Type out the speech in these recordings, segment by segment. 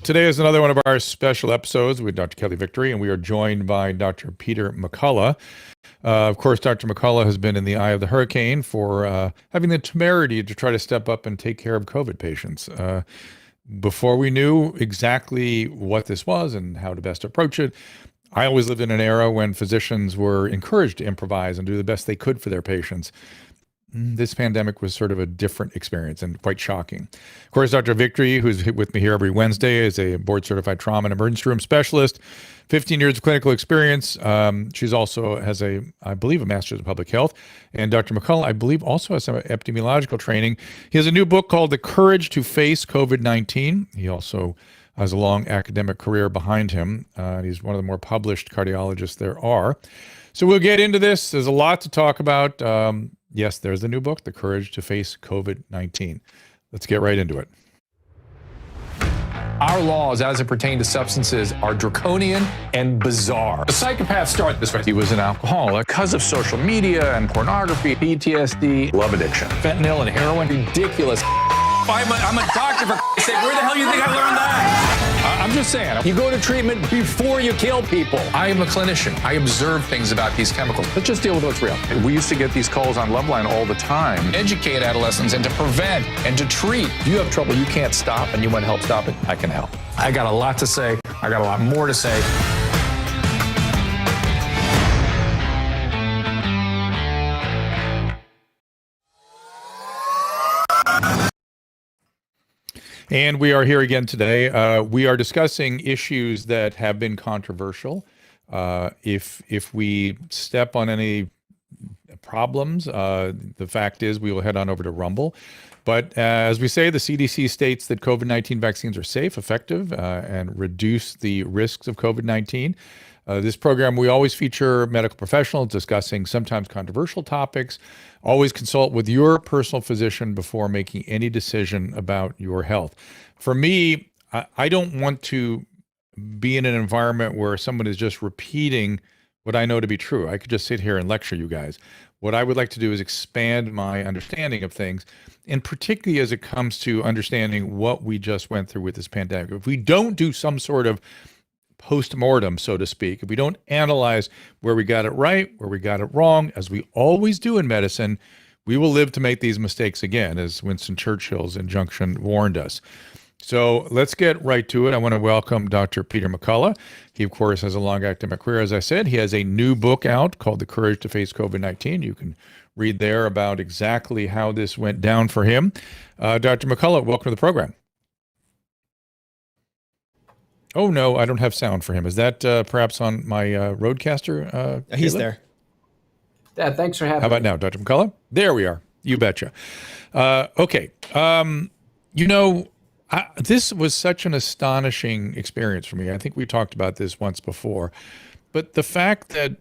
Today is another one of our special episodes with Dr. Kelly Victory, and we are joined by Dr. Peter McCullough. Of course, Dr. McCullough has been in the eye of the hurricane for having the temerity to try to step up and take care of COVID patients. Before we knew exactly what this was and how to best approach it, I always lived in an era when physicians were encouraged to improvise and do the best they could for their patients. This pandemic was sort of a different experience and quite shocking. Of course, Dr. Victory, who's with me here every Wednesday, is a board-certified trauma and emergency room specialist, 15 years of clinical experience. She's also has I believe, a master's in public health. And Dr. McCullough, I believe, also has some epidemiological training. He has a new book called The Courage to Face COVID-19. He also has a long academic career behind him. He's one of the more published cardiologists there are. So we'll get into this. There's a lot to talk about. Yes, there's the new book, The Courage to Face COVID-19. Let's get right into it. Our laws, as it pertains to substances, are draconian and bizarre. The psychopaths start this way. He was an alcoholic because of social media and pornography, PTSD, love addiction, fentanyl and heroin. Ridiculous. I'm a doctor, for Christ's sake. Where the hell do you think I learned that? I'm just saying, you go to treatment before you kill people. I am a clinician. I observe things about these chemicals. Let's just deal with what's real. We used to get these calls on Loveline all the time. Educate adolescents and to prevent and to treat. If you have trouble you can't stop and you want to help stop it, I can help. I got a lot to say. I got a lot more to say. And we are here again today. We are discussing issues that have been controversial. If we step on any problems, the fact is we will head on over to Rumble. But as we say, the CDC states that COVID-19 vaccines are safe, effective, and reduce the risks of COVID-19. This program, we always feature medical professionals discussing sometimes controversial topics. Always consult with your personal physician before making any decision about your health. For me, I don't want to be in an environment where someone is just repeating what I know to be true. I could just sit here and lecture you guys. What I would like to do is expand my understanding of things, and particularly as it comes to understanding what we just went through with this pandemic. If we don't do some sort of post-mortem, so to speak, if we don't analyze where we got it right, where we got it wrong, as we always do in medicine, we will live to make these mistakes again, as Winston Churchill's injunction warned us. So let's get right to it. I want to welcome Dr. Peter McCullough. He, of course, has a long academic career. As I said, he has a new book out called The Courage to Face COVID-19. You can read there about exactly how this went down for him. Dr. McCullough, welcome to the program. Oh, no, I don't have sound for him. Is that perhaps on my Rodecaster? He's Caleb? there. Yeah, thanks for having me. How about now, Dr. McCullough? There we are. You betcha. Okay. This was such an astonishing experience for me. I think we talked about this once before. But the fact that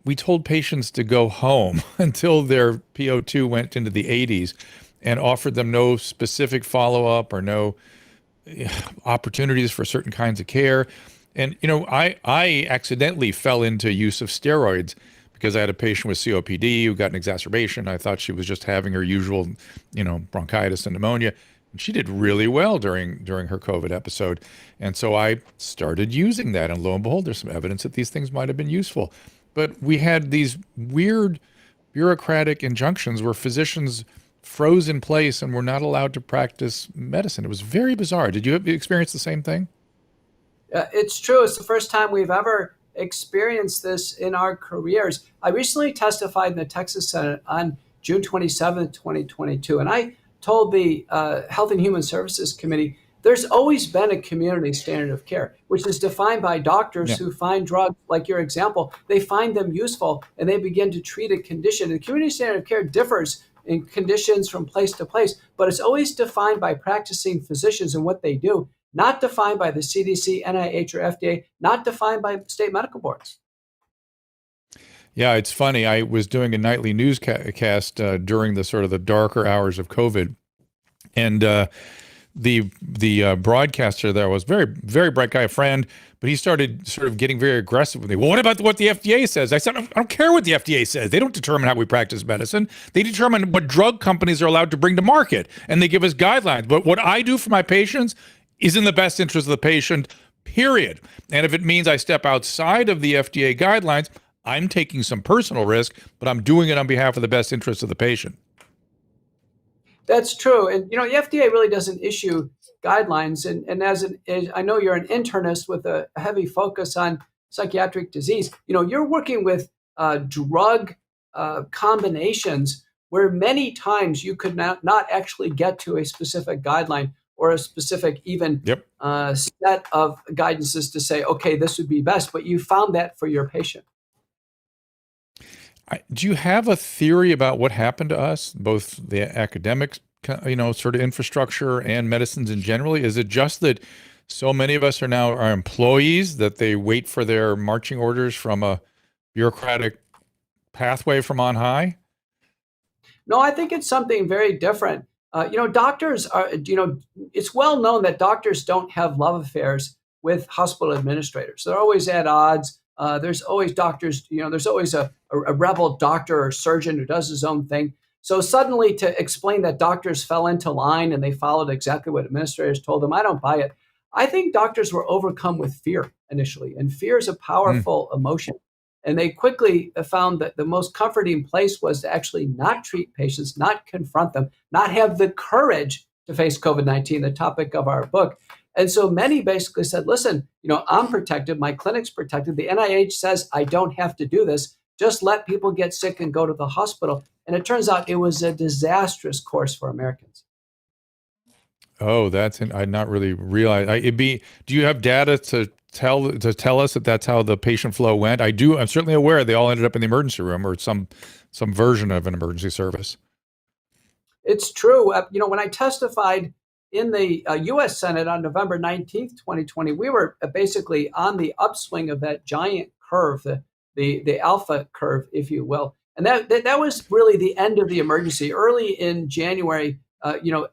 we told patients to go home until their PO2 went into the 80s and offered them no specific follow-up or no opportunities for certain kinds of care. And, I accidentally fell into use of steroids because I had a patient with COPD who got an exacerbation. I thought she was just having her usual, bronchitis and pneumonia. And she did really well during her COVID episode. And so I started using that. And lo and behold, there's some evidence that these things might have been useful. But we had these weird bureaucratic injunctions where physicians froze in place and were not allowed to practice medicine. It was very bizarre. Did you experience the same thing? It's true. It's the first time we've ever experienced this in our careers. I recently testified in the Texas Senate on June 27, 2022, and I told the Health and Human Services Committee, there's always been a community standard of care, which is defined by doctors who find drugs, like your example, they find them useful and they begin to treat a condition. And the community standard of care differs in conditions from place to place, but it's always defined by practicing physicians and what they do, not defined by the CDC, NIH, or FDA, not defined by state medical boards. Yeah, it's funny. I was doing a nightly newscast during the sort of the darker hours of COVID, and the broadcaster there was very, very bright guy, a friend, but he started sort of getting very aggressive with me. Well, what about what the FDA says? I said, I don't care what the FDA says. They don't determine how we practice medicine. They determine what drug companies are allowed to bring to market, and they give us guidelines. But what I do for my patients is in the best interest of the patient, period. And if it means I step outside of the FDA guidelines, I'm taking some personal risk, but I'm doing it on behalf of the best interest of the patient. That's true. And, the FDA really doesn't issue guidelines. And as I know you're an internist with a heavy focus on psychiatric disease, you're working with drug combinations where many times you could not actually get to a specific guideline or a specific even set of guidances to say, okay, this would be best, but you found that for your patient. Do you have a theory about what happened to us, both the academic, sort of infrastructure and medicines in generally? Is it just that so many of us are now our employees that they wait for their marching orders from a bureaucratic pathway from on high? No, I think it's something very different. Doctors are, it's well known that doctors don't have love affairs with hospital administrators. They're always at odds. There's always doctors, there's always a rebel doctor or surgeon who does his own thing. So suddenly to explain that doctors fell into line and they followed exactly what administrators told them, I don't buy it. I think doctors were overcome with fear initially, and fear is a powerful emotion. And they quickly found that the most comforting place was to actually not treat patients, not confront them, not have the courage to face COVID-19, the topic of our book. And so many basically said, listen, I'm protected, my clinic's protected. The NIH says I don't have to do this. Just let people get sick and go to the hospital. And it turns out it was a disastrous course for Americans. Oh, I not really realize. Do you have data to tell us that that's how the patient flow went? I'm certainly aware they all ended up in the emergency room or some version of an emergency service. It's true. When I testified in the U.S. Senate on November 19th, 2020, we were basically on the upswing of that giant curve, the alpha curve, if you will. And that was really the end of the emergency. Early in January,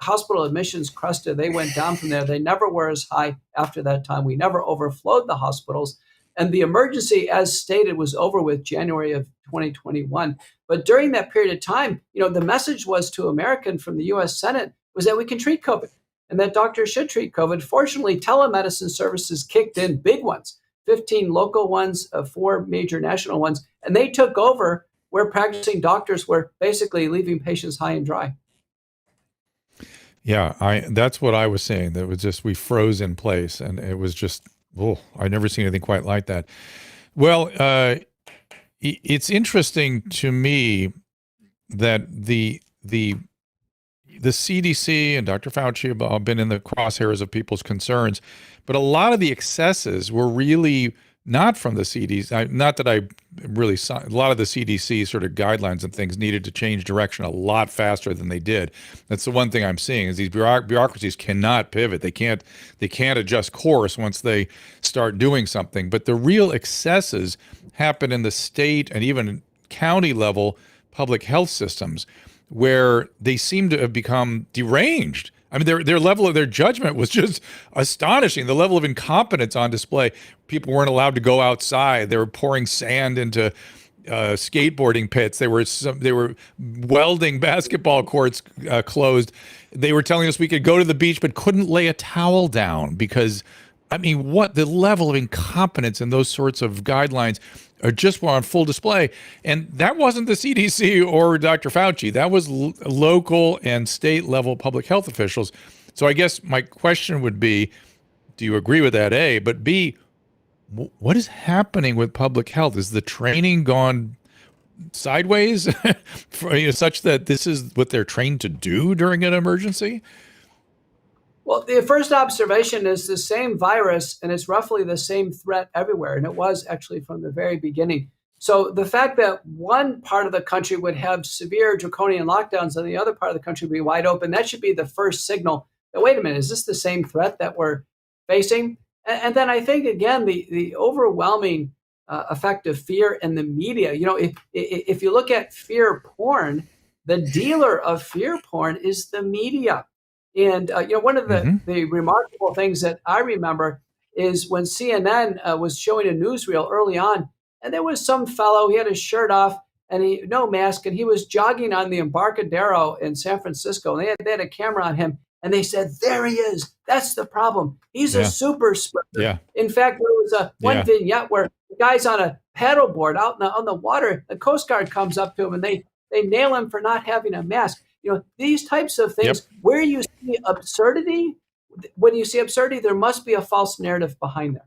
hospital admissions crested. They went down from there. They never were as high after that time. We never overflowed the hospitals. And the emergency, as stated, was over with January of 2021. But during that period of time, the message was to American from the U.S. Senate was that we can treat COVID and that doctors should treat COVID. Fortunately, telemedicine services kicked in, big ones, 15 local ones, 4 major national ones, and they took over where practicing doctors were basically leaving patients high and dry. Yeah, that's what I was saying. That was just, we froze in place, and it was just, I've never seen anything quite like that. Well, it's interesting to me that the CDC and Dr. Fauci have all been in the crosshairs of people's concerns, but a lot of the excesses were really not from the CDC. Not that I really saw, a lot of the CDC sort of guidelines and things needed to change direction a lot faster than they did. That's the one thing I'm seeing is these bureaucracies cannot pivot. They can't adjust course once they start doing something. But the real excesses happen in the state and even county level public health systems, where they seem to have become deranged. I mean, their level of their judgment was just astonishing. The level of incompetence on display. People weren't allowed to go outside. They were pouring sand into skateboarding pits. They were welding basketball courts closed. They were telling us we could go to the beach but couldn't lay a towel down because, I mean, what the level of incompetence in those sorts of guidelines are just on full display. And that wasn't the CDC or Dr. Fauci. That was local and state level public health officials. So I guess my question would be, do you agree with that, A? But B, what is happening with public health? Is the training gone sideways such that this is what they're trained to do during an emergency? Well, the first observation is the same virus, and it's roughly the same threat everywhere. And it was actually from the very beginning. So the fact that one part of the country would have severe draconian lockdowns and the other part of the country would be wide open, that should be the first signal that, wait a minute, is this the same threat that we're facing? And then I think, again, the overwhelming effect of fear in the media. If you look at fear porn, the dealer of fear porn is the media. And, one of the remarkable things that I remember is when CNN was showing a newsreel early on, and there was some fellow, he had his shirt off and no mask, and he was jogging on the Embarcadero in San Francisco. And they had a camera on him, And they said, there he is. That's the problem. He's a Yeah. super spreader. Yeah. In fact, there was one Yeah. vignette where the guy's on a paddleboard out on the water. The Coast Guard comes up to him and they nail him for not having a mask. These types of things where you see absurdity, when you see absurdity, there must be a false narrative behind that.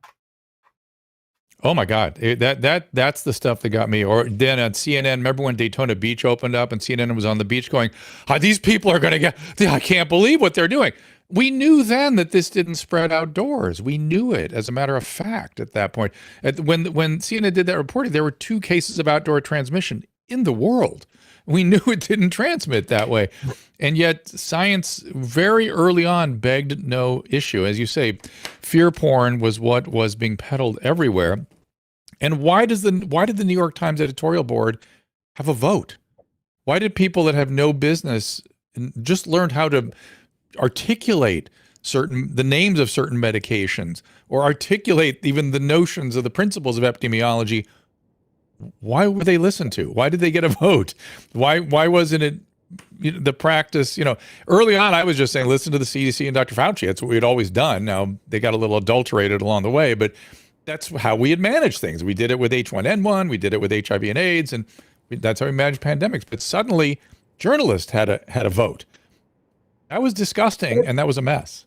Oh my God, that's the stuff that got me. Or then on CNN, remember when Daytona Beach opened up and CNN was on the beach going, these people are going to get, I can't believe what they're doing. We knew then that this didn't spread outdoors. We knew it, as a matter of fact, at that point. When CNN did that reporting, there were 2 cases of outdoor transmission in the world. We knew it didn't transmit that way. And yet science very early on begged no issue. As you say, fear porn was what was being peddled everywhere. And why did the New York Times editorial board have a vote? Why did people that have no business just learned how to articulate the names of certain medications, or articulate even the notions of the principles of epidemiology? Why were they listened to? Why did they get a vote? Why wasn't it the practice? Early on, I was just saying, listen to the CDC and Dr. Fauci. That's what we had always done. Now, they got a little adulterated along the way, but that's how we had managed things. We did it with H1N1, we did it with HIV and AIDS, and that's how we managed pandemics. But suddenly, journalists had a vote. That was disgusting, and that was a mess.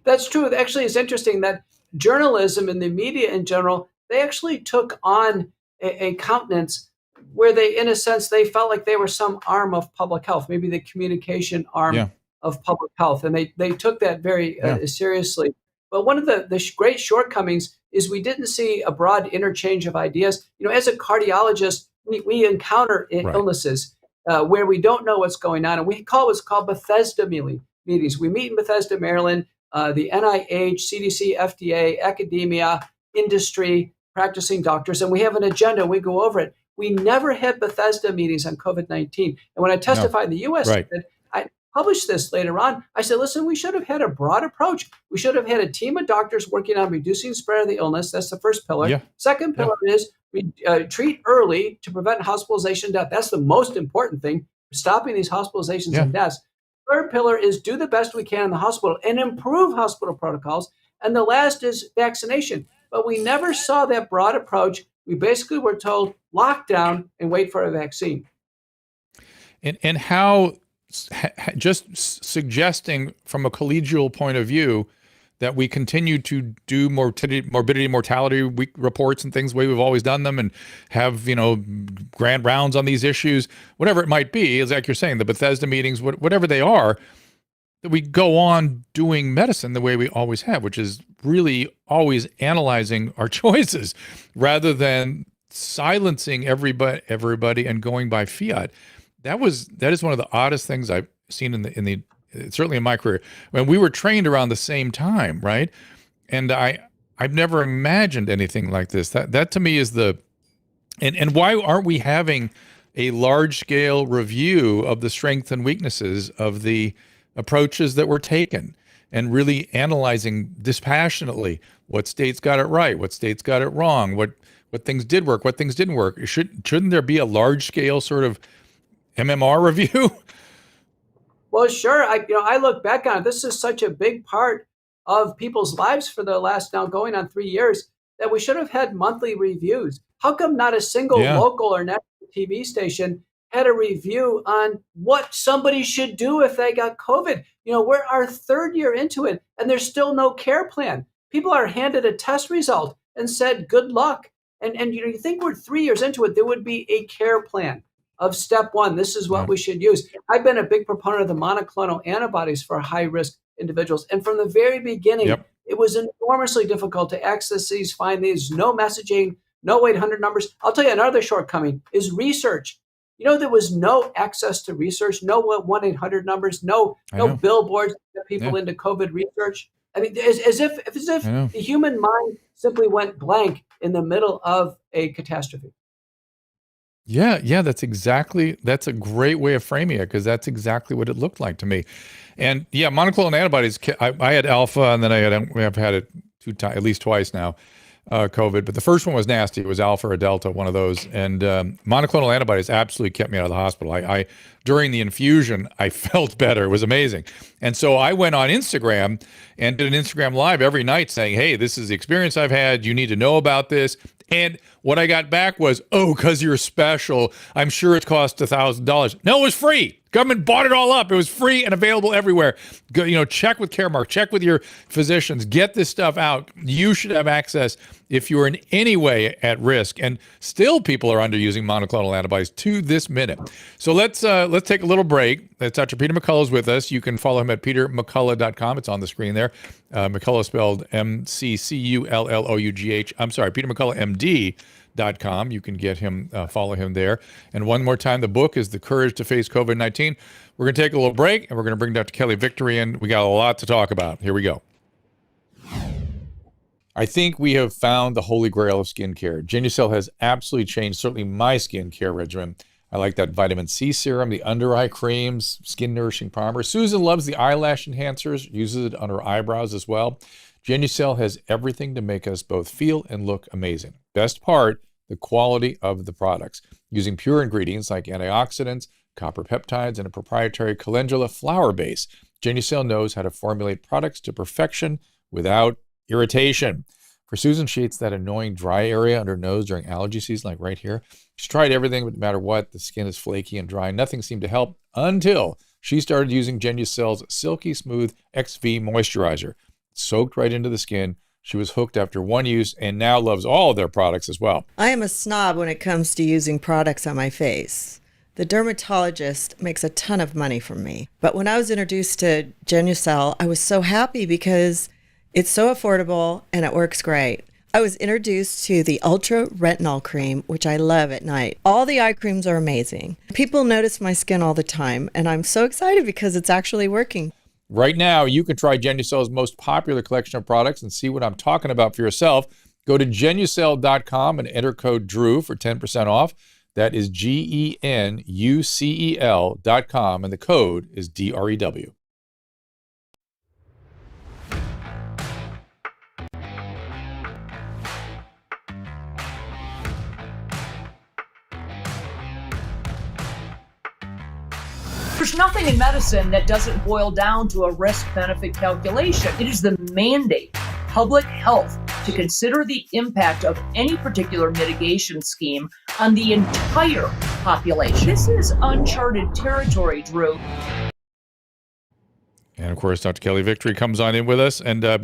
That's true. Actually, it's interesting that journalism and the media in general, they actually took on a countenance where they, in a sense, they felt like they were some arm of public health, maybe the communication arm of public health. And they took that very seriously. But one of the great shortcomings is we didn't see a broad interchange of ideas. As a cardiologist, we encounter illnesses where we don't know what's going on. And we call what's called Bethesda meetings. We meet in Bethesda, Maryland, the NIH, CDC, FDA, academia, industry, practicing doctors, and we have an agenda. We go over it. We never had Bethesda meetings on COVID-19. And when I testified in the U.S., I published this later on. I said, listen, we should have had a broad approach. We should have had a team of doctors working on reducing spread of the illness. That's the first pillar. Yeah. Second pillar is we treat early to prevent hospitalization and death. That's the most important thing, stopping these hospitalizations and deaths. Third pillar is do the best we can in the hospital and improve hospital protocols. And the last is vaccination. But we never saw that broad approach. We basically were told lockdown and wait for a vaccine. And how just suggesting from a collegial point of view that we continue to do morbidity, mortality reports and things the way we've always done them, and have, grand rounds on these issues, whatever it might be, is like you're saying, the Bethesda meetings, whatever they are, that we go on doing medicine the way we always have, which is really always analyzing our choices rather than silencing everybody and going by fiat. That is one of the oddest things I've seen in the certainly in my career, when we were trained around the same time, right? And I've never imagined anything like this. That to me is and why aren't we having a large scale review of the strengths and weaknesses of the approaches that were taken, and really analyzing dispassionately what states got it right, what states got it wrong, what things did work, what things didn't work? Shouldn't there be a large scale sort of MMR review? Well, sure. I look back on it. This is such a big part of people's lives for the last now going on 3 years that we should have had monthly reviews. How come not a single local or national TV station had a review on what somebody should do if they got COVID? We're our 3rd year into it, and there's still no care plan. People are handed a test result and said, good luck. And you think we're 3 years into it, there would be a care plan of step one. This is what we should use. I've been a big proponent of the monoclonal antibodies for high-risk individuals. And from the very beginning, it was enormously difficult to access these, find these, no messaging, no 800 numbers. I'll tell you another shortcoming is research. There was no access to research, no 1-800 numbers, no billboards to get people into COVID research. I mean, as if the human mind simply went blank in the middle of a catastrophe. Yeah, that's a great way of framing it, because that's exactly what it looked like to me. And monoclonal antibodies, I had alpha, and then I've had it at least twice now. COVID, but the first one was nasty. It was alpha or delta, one of those. And monoclonal antibodies absolutely kept me out of the hospital. I during the infusion, I felt better. It was amazing. And so I went on Instagram and did an Instagram live every night saying, hey, this is the experience I've had. You need to know about this. And what I got back was, oh, because you're special, I'm sure it cost $1,000. No, it was free. Government bought it all up. It was free and available everywhere. Go, check with Caremark, check with your physicians, get this stuff out. You should have access if you're in any way at risk. And still people are underusing monoclonal antibodies to this minute. So let's take a little break. Dr. Peter McCullough is with us. You can follow him at petermccullough.com. It's on the screen there. McCullough spelled McCullough. I'm sorry, Peter McCullough, MD.com. You can get him, follow him there. And one more time, the book is The Courage to Face COVID-19. We're going to take a little break, and we're going to bring Dr. Kelly Victory in. We got a lot to talk about. Here we go. I think we have found the holy grail of skincare. Genucel has absolutely changed, certainly my skincare regimen. I like that vitamin C serum, the under eye creams, skin nourishing primer. Susan loves the eyelash enhancers, uses it on her eyebrows as well. Genucel has everything to make us both feel and look amazing. Best part, the quality of the products. Using pure ingredients like antioxidants, copper peptides, and a proprietary calendula flower base, Genucel knows how to formulate products to perfection without irritation. For Susan, she hates that annoying dry area under her nose during allergy season, like right here. She's tried everything, but no matter what, the skin is flaky and dry. Nothing seemed to help until she started using Genucel's Silky Smooth XV Moisturizer. It soaked right into the skin. She was hooked after one use and now loves all of their products as well. I am a snob when it comes to using products on my face. The dermatologist makes a ton of money from me. But when I was introduced to Genucel, I was so happy because it's so affordable and it works great. I was introduced to the Ultra Retinol Cream, which I love at night. All the eye creams are amazing. People notice my skin all the time, and I'm so excited because it's actually working. Right now, you can try Genucel's most popular collection of products and see what I'm talking about for yourself. Go to Genucel.com and enter code DREW for 10% off. That is GENUCEL.com, and the code is DREW. There's nothing in medicine that doesn't boil down to a risk-benefit calculation. It is the mandate of public health to consider the impact of any particular mitigation scheme on the entire population. This is uncharted territory, Drew. And of course, Dr. Kelly Victory comes on in with us. And I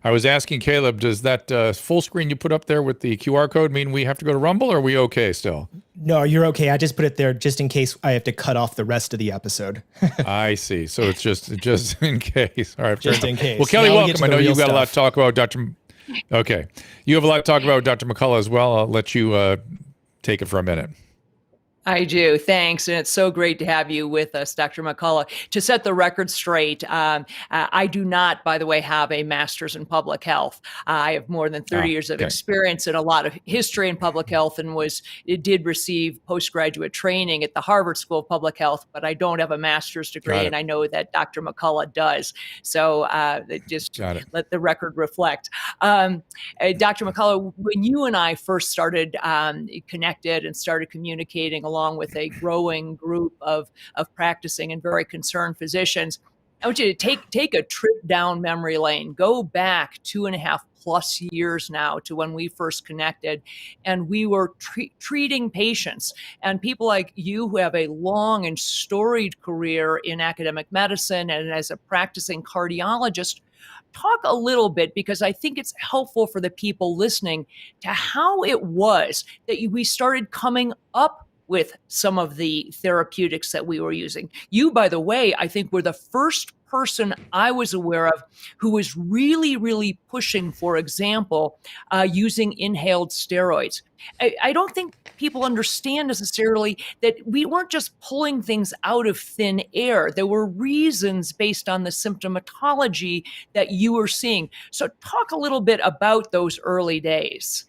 was asking Caleb, does that full screen you put up there with the QR code mean we have to go to Rumble, or are we okay still? No, you're okay. I just put it there just in case I have to cut off the rest of the episode. I see. So it's just in case. All right. Just in case. Well, Kelly, now welcome. I know you've got stuff. a lot to talk about, Dr. Okay. You have a lot to talk about, Dr. McCullough, as well. I'll let you take it for a minute. I do. Thanks. And it's so great to have you with us, Dr. McCullough. To set the record straight, I do not, by the way, have a master's in public health. I have more than 30 years of experience and a lot of history in public health, and did receive postgraduate training at the Harvard School of Public Health, but I don't have a master's degree, and I know that Dr. McCullough does. So let the record reflect. Dr. McCullough, when you and I first started connected and started communicating along with a growing group of practicing and very concerned physicians, I want you to take a trip down memory lane, go back 2.5+ years now to when we first connected, and we were treating patients, and people like you who have a long and storied career in academic medicine and as a practicing cardiologist. Talk a little bit, because I think it's helpful for the people listening, to how it was that we started coming up with some of the therapeutics that we were using. You, by the way, I think were the first person I was aware of who was really, really pushing, for example, using inhaled steroids. I don't think people understand necessarily that we weren't just pulling things out of thin air. There were reasons based on the symptomatology that you were seeing. So talk a little bit about those early days.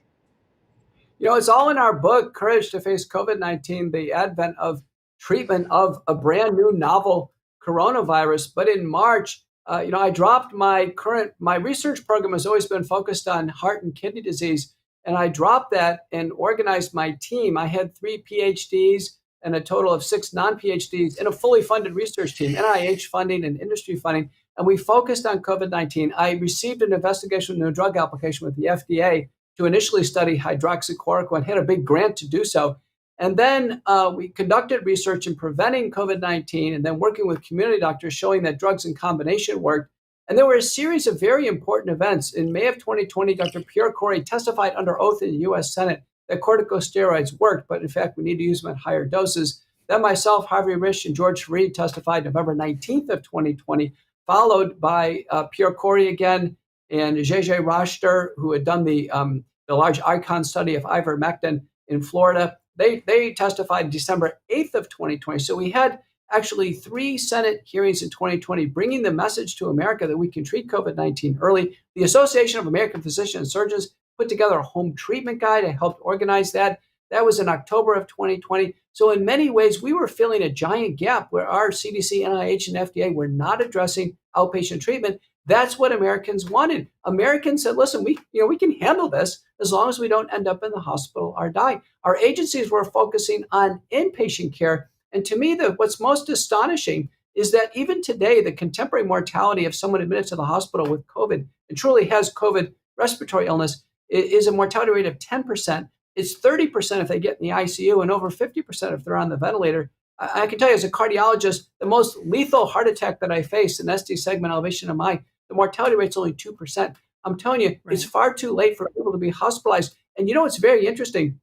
It's all in our book, Courage to Face COVID-19, the advent of treatment of a brand new novel coronavirus. But in March, I dropped my research program has always been focused on heart and kidney disease. And I dropped that and organized my team. I had 3 PhDs and a total of 6 non-PhDs in a fully funded research team, NIH funding and industry funding. And we focused on COVID-19. I received an investigational new drug application with the FDA to initially study hydroxychloroquine, had a big grant to do so. And then we conducted research in preventing COVID-19 and then working with community doctors showing that drugs in combination worked. And there were a series of very important events. In May of 2020, Dr. Pierre Corey testified under oath in the U.S. Senate that corticosteroids worked, but in fact, we need to use them at higher doses. Then myself, Harvey Risch, and George Fareed testified November 19th of 2020, followed by Pierre Corey again and JJ Roster, who had done the large ICON study of ivermectin in Florida. They testified December 8th of 2020. So we had actually 3 Senate hearings in 2020, bringing the message to America that we can treat COVID-19 early. The Association of American Physicians and Surgeons put together a home treatment guide. I helped organize that. That was in October of 2020. So in many ways, we were filling a giant gap where our CDC, NIH, and FDA were not addressing outpatient treatment. That's what Americans wanted. Americans said, listen, we can handle this as long as we don't end up in the hospital or die. Our agencies were focusing on inpatient care. And to me, what's most astonishing is that even today, the contemporary mortality of someone admitted to the hospital with COVID and truly has COVID respiratory illness is a mortality rate of 10%. It's 30% if they get in the ICU and over 50% if they're on the ventilator. I can tell you as a cardiologist, the most lethal heart attack that I faced, an ST segment elevation MI, the mortality rate's only 2%. I'm telling you, It's far too late for people to be hospitalized. And you know what's very interesting?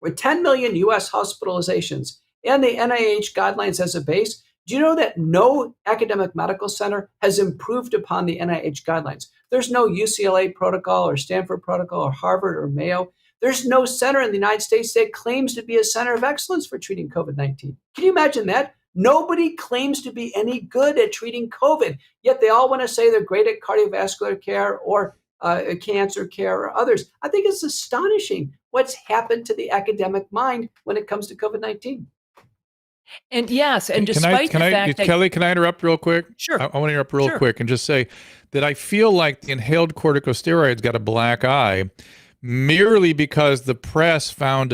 With 10 million US hospitalizations and the NIH guidelines as a base, do you know that no academic medical center has improved upon the NIH guidelines? There's no UCLA protocol or Stanford protocol or Harvard or Mayo. There's no center in the United States that claims to be a center of excellence for treating COVID-19. Can you imagine that? Nobody claims to be any good at treating COVID, yet they all want to say they're great at cardiovascular care or cancer care or others. I think it's astonishing what's happened to the academic mind when it comes to COVID-19. And yes, and despite the fact that— Kelly, can I interrupt real quick? Sure. I want to interrupt real quick and just say that I feel like the inhaled corticosteroids got a black eye merely because the press found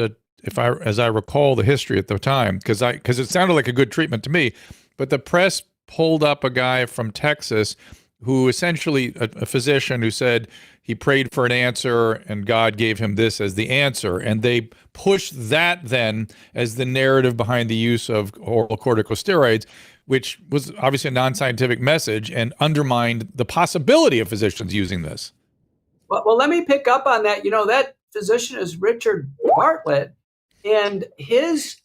as I recall the history at the time, because it sounded like a good treatment to me, but the press pulled up a guy from Texas who essentially a physician who said he prayed for an answer and God gave him this as the answer. And they pushed that then as the narrative behind the use of oral corticosteroids, which was obviously a non-scientific message and undermined the possibility of physicians using this. Well, let me pick up on that. That physician is Richard Bartlett, and his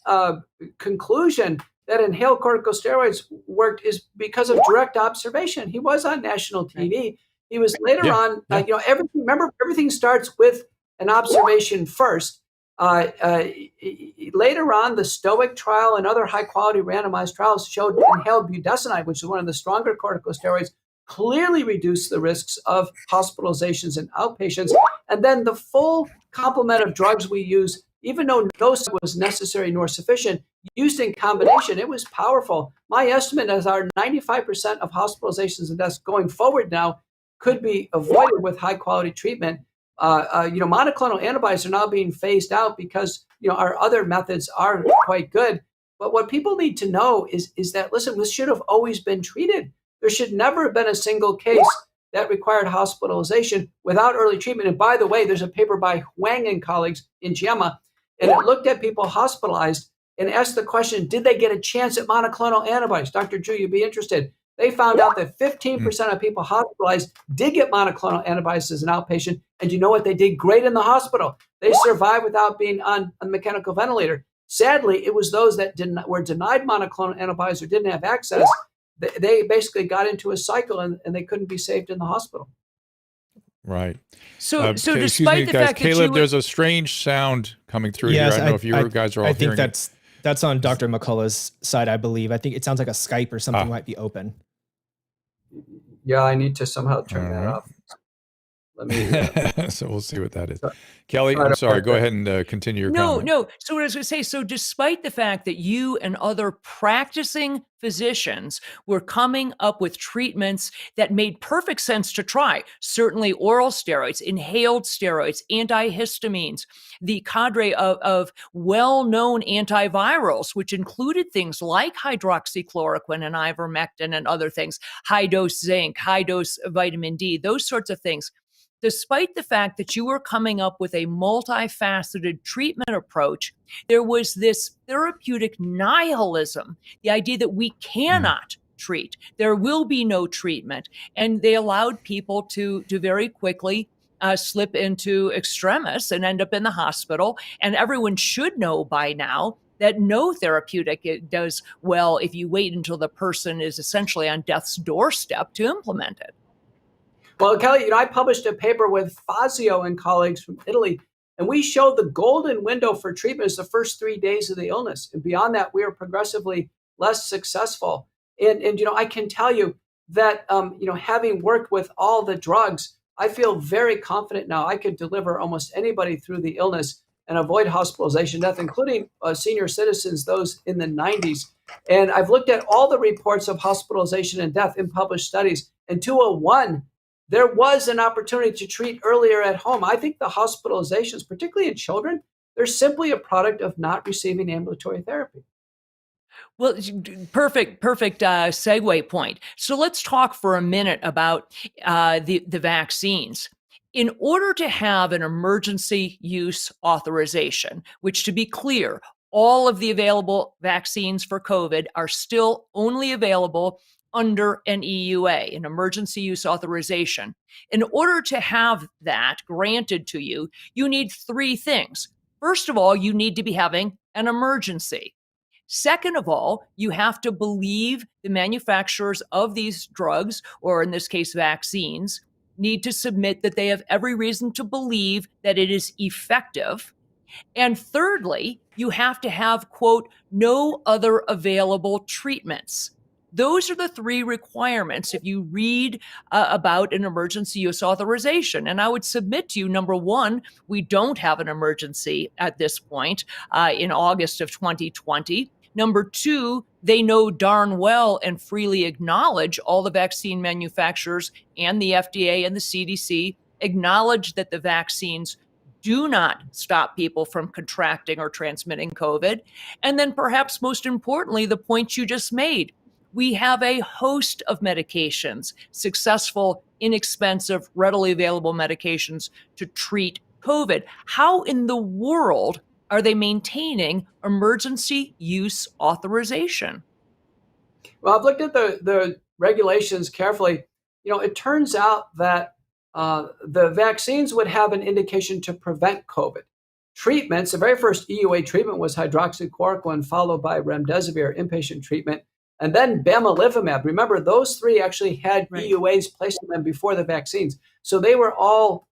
conclusion that inhaled corticosteroids worked is because of direct observation. He was on national TV. He was later on, everything starts with an observation first. Later on, the Stoic trial and other high-quality randomized trials showed inhaled budesonide, which is one of the stronger corticosteroids, clearly reduced the risks of hospitalizations in outpatients. And then the full complement of drugs we use, even though no was necessary nor sufficient, used in combination, it was powerful. My estimate is our 95% of hospitalizations and deaths going forward now could be avoided with high-quality treatment. Monoclonal antibodies are now being phased out because our other methods are quite good. But what people need to know is that, listen, this should have always been treated. There should never have been a single case that required hospitalization without early treatment. And by the way, there's a paper by Huang and colleagues in JAMA, and it looked at people hospitalized and asked the question, did they get a chance at monoclonal antibodies? Dr. Drew, you'd be interested. They found out that 15% of people hospitalized did get monoclonal antibodies as an outpatient. And you know what? They did great in the hospital. They survived without being on a mechanical ventilator. Sadly, it was those that were denied monoclonal antibodies or didn't have access. They basically got into a cycle and they couldn't be saved in the hospital. Right. So despite the fact Caleb, that there's a strange sound coming through here. I don't know if you guys are all hearing it. I think that's on Dr. McCullough's side, I believe. I think it sounds like a Skype or something might be open. Yeah, I need to somehow turn that off. Let me. So we'll see what that is. So- Kelly, sorry I'm to sorry. part Go that. ahead and continue your No, comment. no. So what I was going to say, so despite the fact that you and other practicing physicians were coming up with treatments that made perfect sense to try, certainly oral steroids, inhaled steroids, antihistamines, the cadre of well-known antivirals, which included things like hydroxychloroquine and ivermectin and other things, high-dose zinc, high-dose vitamin D, those sorts of things. Despite the fact that you were coming up with a multifaceted treatment approach, there was this therapeutic nihilism, the idea that we cannot treat, there will be no treatment. And they allowed people to very quickly slip into extremis and end up in the hospital. And everyone should know by now that no therapeutic does well if you wait until the person is essentially on death's doorstep to implement it. Well, Kelly, I published a paper with Fazio and colleagues from Italy, and we showed the golden window for treatment is the first 3 days of the illness. And beyond that, we are progressively less successful. And I can tell you that, having worked with all the drugs, I feel very confident now I could deliver almost anybody through the illness and avoid hospitalization, death, including senior citizens, those in the 90s. And I've looked at all the reports of hospitalization and death in published studies. In 201, there was an opportunity to treat earlier at home. I think the hospitalizations, particularly in children, they're simply a product of not receiving ambulatory therapy. Well, perfect segue point. So let's talk for a minute about the vaccines. In order to have an emergency use authorization, which, to be clear, all of the available vaccines for COVID are still only available under an EUA, an emergency use authorization. In order to have that granted to you, you need three things. First of all, you need to be having an emergency. Second of all, you have to believe the manufacturers of these drugs, or in this case, vaccines, need to submit that they have every reason to believe that it is effective. And thirdly, you have to have, quote, no other available treatments. Those are the three requirements if you read about an emergency use authorization. And I would submit to you, number one, we don't have an emergency at this point in August of 2020. Number two, they know darn well and freely acknowledge, all the vaccine manufacturers and the FDA and the CDC acknowledge that the vaccines do not stop people from contracting or transmitting COVID. And then perhaps most importantly, the point you just made, we have a host of medications, successful, inexpensive, readily available medications to treat COVID. How in the world are they maintaining emergency use authorization? Well, I've looked at the regulations carefully. It turns out that the vaccines would have an indication to prevent COVID. Treatments, the very first EUA treatment was hydroxychloroquine, followed by remdesivir inpatient treatment, and then bamlanivimab. Remember, those three actually had EUAs placed in them before the vaccines. So they were all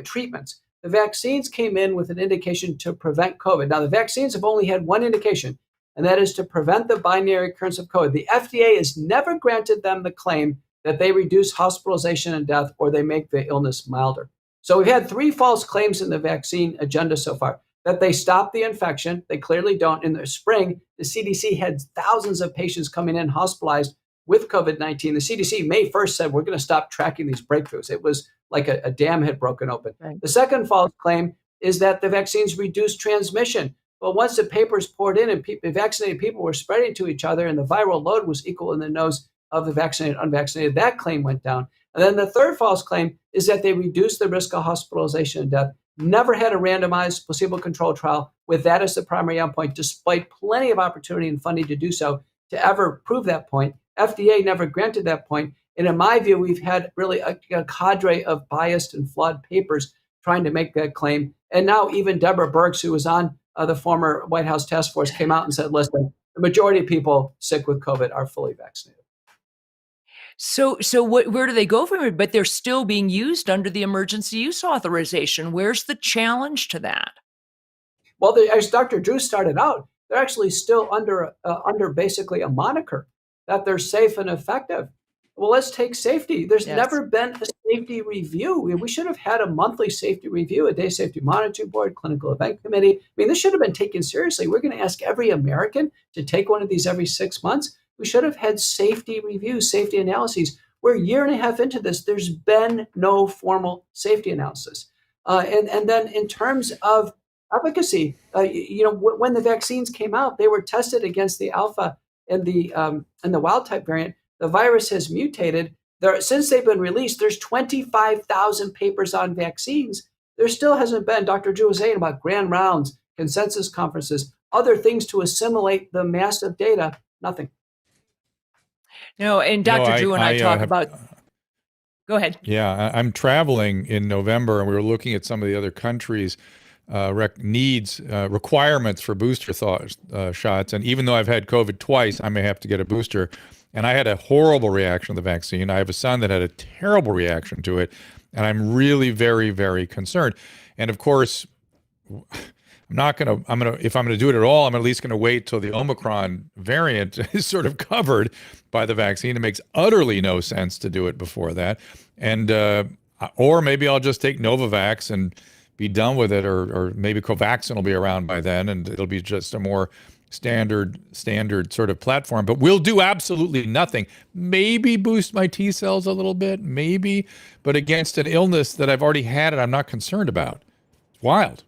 treatments. The vaccines came in with an indication to prevent COVID. Now, the vaccines have only had one indication, and that is to prevent the binary occurrence of COVID. The FDA has never granted them the claim that they reduce hospitalization and death or they make the illness milder. So we've had three false claims in the vaccine agenda so far. That they stop the infection. They clearly don't. In the spring, the CDC had thousands of patients coming in hospitalized with COVID-19. The CDC May 1st said, we're going to stop tracking these breakthroughs. It was like a dam had broken open. Right. The second false claim is that the vaccines reduce transmission. Well, once the papers poured in and vaccinated people were spreading to each other and the viral load was equal in the nose of the vaccinated, unvaccinated, that claim went down. And then the third false claim is that they reduce the risk of hospitalization and death. Never had a randomized placebo-controlled trial with that as the primary endpoint, despite plenty of opportunity and funding to do so, to ever prove that point. FDA never granted that point. And in my view, we've had really a cadre of biased and flawed papers trying to make that claim. And now even Deborah Birx, who was on the former White House task force, came out and said, listen, the majority of people sick with COVID are fully vaccinated. So where do they go from it? But they're still being used under the emergency use authorization. Where's the challenge to that? Well, as Dr. Drew started out, they're actually still under basically a moniker that they're safe and effective. Well, let's take safety. There's Yes. never been a safety review. We should have had a monthly safety review, a day safety monitoring board, clinical event committee. I mean, this should have been taken seriously. We're going to ask every American to take one of these every 6 months. We should have had safety reviews, safety analyses. We're a year and a half into this. There's been no formal safety analysis. And then in terms of efficacy, when the vaccines came out, they were tested against the alpha and the wild type variant. The virus has mutated. Since they've been released, there's 25,000 papers on vaccines. There still hasn't been, Dr. Drew was saying about grand rounds, consensus conferences, other things to assimilate the massive data. Nothing. No, and Dr. Drew and I talk have, about. Go ahead. Yeah, I'm traveling in November, and we were looking at some of the other countries' requirements for booster shots. And even though I've had COVID twice, I may have to get a booster. And I had a horrible reaction to the vaccine. I have a son that had a terrible reaction to it. And I'm really very, very concerned. And of course, if I'm going to do it at all, I'm at least going to wait till the Omicron variant is sort of covered by the vaccine. It makes utterly no sense to do it before that. And, or maybe I'll just take Novavax and be done with it, or maybe Covaxin will be around by then, and it'll be just a more standard sort of platform. But we'll do absolutely nothing. Maybe boost my T cells a little bit, maybe, but against an illness that I've already had and I'm not concerned about. It's wild.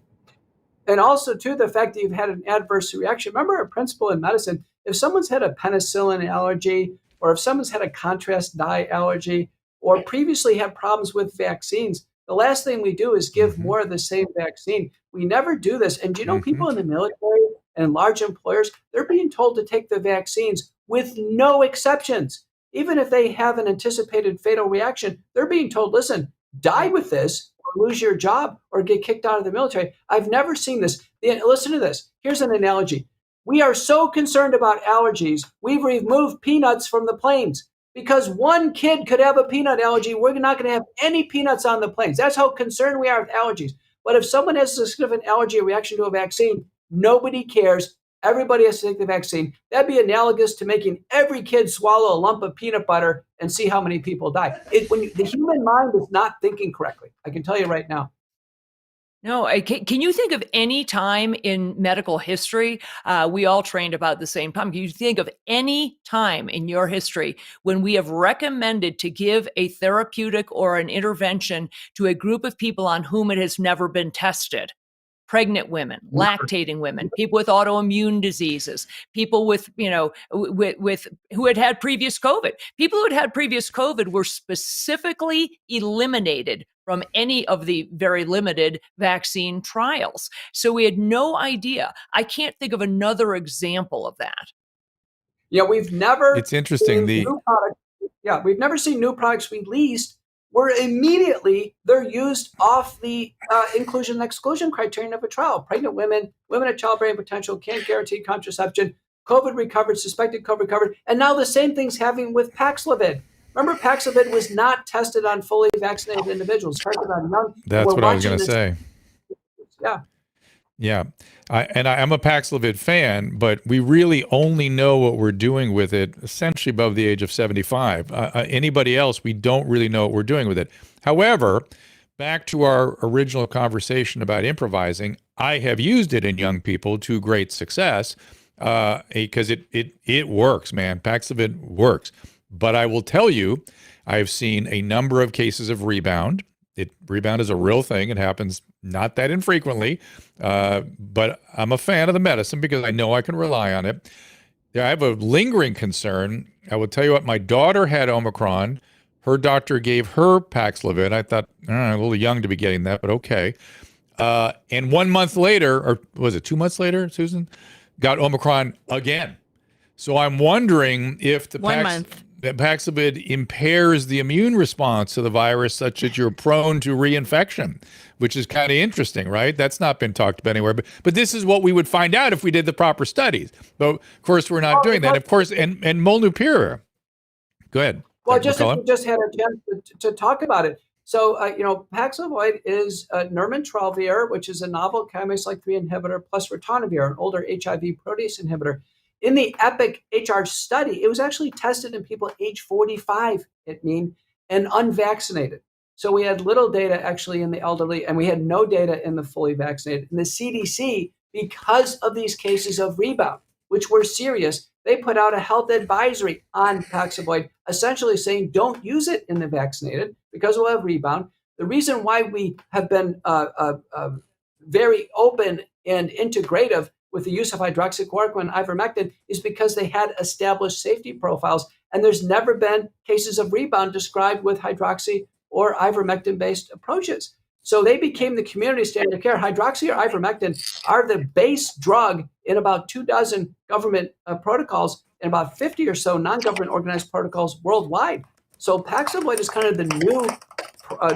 And also, too, the fact that you've had an adverse reaction. Remember a principle in medicine: if someone's had a penicillin allergy, or if someone's had a contrast dye allergy, or previously had problems with vaccines, the last thing we do is give more of the same vaccine. We never do this. And people in the military and large employers, they're being told to take the vaccines with no exceptions. Even if they have an anticipated fatal reaction, they're being told, listen, die with this, or lose your job, or get kicked out of the military. I've never seen this. Listen to this. Here's an analogy. We are so concerned about allergies, we've removed peanuts from the planes. Because one kid could have a peanut allergy, we're not going to have any peanuts on the planes. That's how concerned we are with allergies. But if someone has a significant allergy or reaction to a vaccine, nobody cares. Everybody has to take the vaccine. That'd be analogous to making every kid swallow a lump of peanut butter and see how many people die. The human mind is not thinking correctly. I can tell you right now. No, can you think of any time in medical history, we all trained about the same time, can you think of any time in your history when we have recommended to give a therapeutic or an intervention to a group of people on whom it has never been tested? Pregnant women, lactating women, people with autoimmune diseases, people with, who had previous COVID. People who had had previous COVID were specifically eliminated from any of the very limited vaccine trials. So we had no idea. I can't think of another example of that. Yeah, we've never. It's interesting. We've never seen new products released where immediately they're used off the inclusion and exclusion criterion of a trial. Pregnant women, women at childbearing potential, can't guarantee contraception, COVID recovered, suspected COVID recovered, and now the same thing's happening with Paxlovid. Remember, Paxlovid was not tested on fully vaccinated individuals. Tested on young. That's what I was going to say. Yeah. Yeah. I'm a Paxlovid fan, but we really only know what we're doing with it essentially above the age of 75. Anybody else, we don't really know what we're doing with it. However, back to our original conversation about improvising, I have used it in young people to great success because it works, man. Paxlovid works. But I will tell you, I've seen a number of cases of rebound. Rebound is a real thing. It happens not that infrequently, but I'm a fan of the medicine because I know I can rely on it. I have a lingering concern. I will tell you what, my daughter had Omicron. Her doctor gave her Paxlovid. I thought, a little young to be getting that, but okay. And 1 month later, or was it 2 months later, Susan, got Omicron again. So I'm wondering if the Paxlovid impairs the immune response to the virus such that you're prone to reinfection, which is kind of interesting, right? That's not been talked about anywhere. But this is what we would find out if we did the proper studies. But of course, we're not doing that. Of course, and molnupiravir. Go ahead. Well, just had a chance to talk about it. So, Paxlovid is nirmatrelvir, which is a novel kinase like 3 inhibitor, plus ritonavir, an older HIV protease inhibitor. in the EPIC HR study, it was actually tested in people age 45 at mean and unvaccinated. So we had little data actually in the elderly, and we had no data in the fully vaccinated. And the CDC, because of these cases of rebound, which were serious, they put out a health advisory on Paxlovid, essentially saying don't use it in the vaccinated because we'll have rebound. The reason why we have been very open and integrative with the use of hydroxychloroquine and ivermectin is because they had established safety profiles, and there's never been cases of rebound described with hydroxy or ivermectin-based approaches. So they became the community standard of care. Hydroxy or ivermectin are the base drug in about 24 government protocols and about 50 or so non-government organized protocols worldwide. So Paxlovid is kind of the new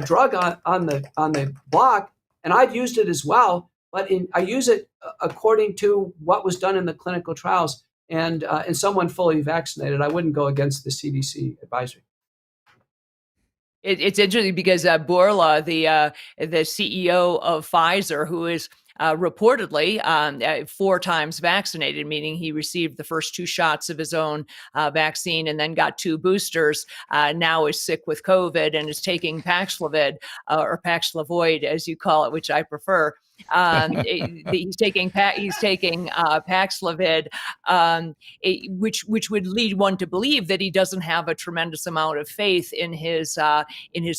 drug on the block, and I've used it as well. But I use it according to what was done in the clinical trials, and in someone fully vaccinated, I wouldn't go against the CDC advisory. It's interesting because Bourla, the CEO of Pfizer, who is reportedly 4 times vaccinated, meaning he received the first 2 shots of his own vaccine and then got 2 boosters, now is sick with COVID and is taking Paxlovid or Paxlovid, as you call it, which I prefer. He's taking Paxlovid, which would lead one to believe that he doesn't have a tremendous amount of faith in his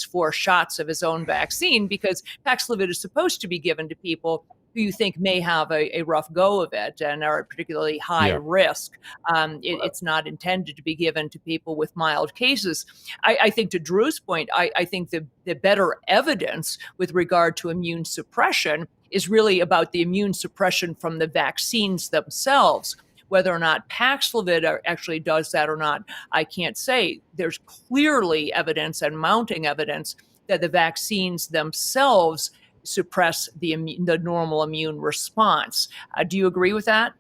4 shots of his own vaccine, because Paxlovid is supposed to be given to people who you think may have a rough go of it and are at particularly high risk. It's not intended to be given to people with mild cases. I think to Drew's point, I think the better evidence with regard to immune suppression is really about the immune suppression from the vaccines themselves. Whether or not Paxlovid actually does that or not, I can't say. There's clearly evidence and mounting evidence that the vaccines themselves suppress the normal immune response. Do you agree with that?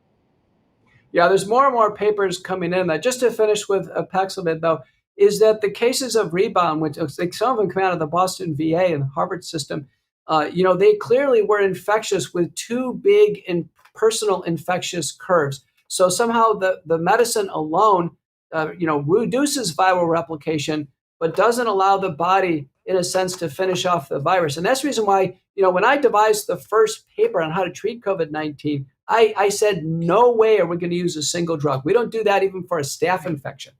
Yeah, there's more and more papers coming in. Just to finish with Paxlovid, though, is that the cases of rebound, which like some of them come out of the Boston VA and the Harvard system, they clearly were infectious with 2 big and personal infectious curves. So somehow the medicine alone, reduces viral replication, but doesn't allow the body, in a sense, to finish off the virus. And that's the reason why, when I devised the first paper on how to treat COVID-19, I said, no way are we going to use a single drug. We don't do that even for a staph infection.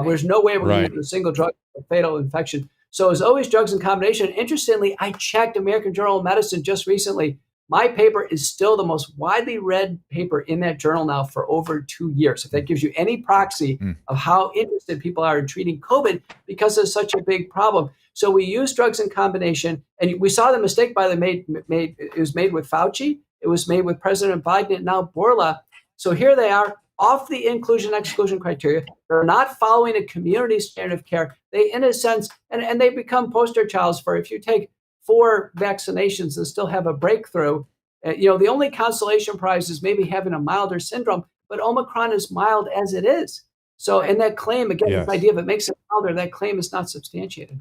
There's no way we're going to use a single drug for a fatal infection. So it's always drugs in combination. Interestingly, I checked American Journal of Medicine just recently. My paper is still the most widely read paper in that journal now for over 2 years. If that gives you any proxy of how interested people are in treating COVID because it's such a big problem. So we use drugs in combination, and we saw the mistake it was made with Fauci, it was made with President Biden, and now Bourla. So here they are off the inclusion-exclusion criteria. They're not following a community standard of care. They, in a sense, and they become poster childs for if you take 4 vaccinations and still have a breakthrough. The only consolation prize is maybe having a milder syndrome, but Omicron is mild as it is. So, and that claim, again, this idea of it makes it milder, that claim is not substantiated.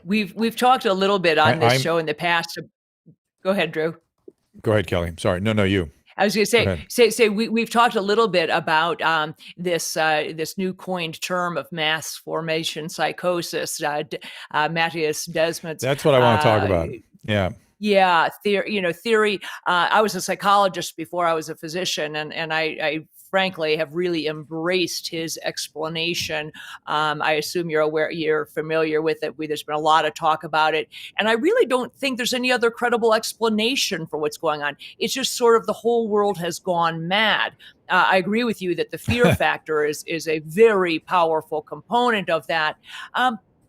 We've talked a little bit on this show in the past. Go ahead, Drew. Go ahead, Kelly. Sorry. No, you. I was going to say we've talked a little bit about this new coined term of mass formation psychosis. Matthias Desmond. That's what I want to talk about. Yeah. Yeah, theory. I was a psychologist before I was a physician, and I frankly have really embraced his explanation. I assume you're familiar with it. There's been a lot of talk about it, and I really don't think there's any other credible explanation for what's going on. It's just sort of the whole world has gone mad. I agree with you that the fear factor is a very powerful component of that.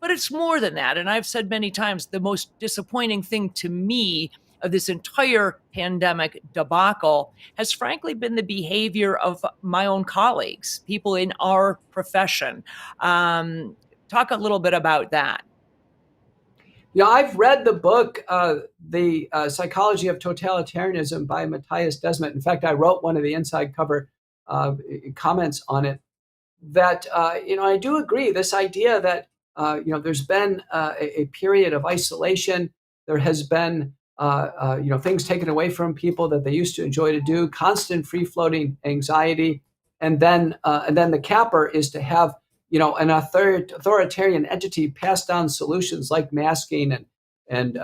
But it's more than that. And I've said many times, the most disappointing thing to me of this entire pandemic debacle has frankly been the behavior of my own colleagues, people in our profession. Talk a little bit about that. Yeah, I've read the book, The Psychology of Totalitarianism by Matthias Desmond. In fact, I wrote one of the inside cover comments on it. That, I do agree, this idea that, there's been a period of isolation. There has been things taken away from people that they used to enjoy to do, constant free-floating anxiety, and then the capper is to have an authoritarian entity pass down solutions like masking and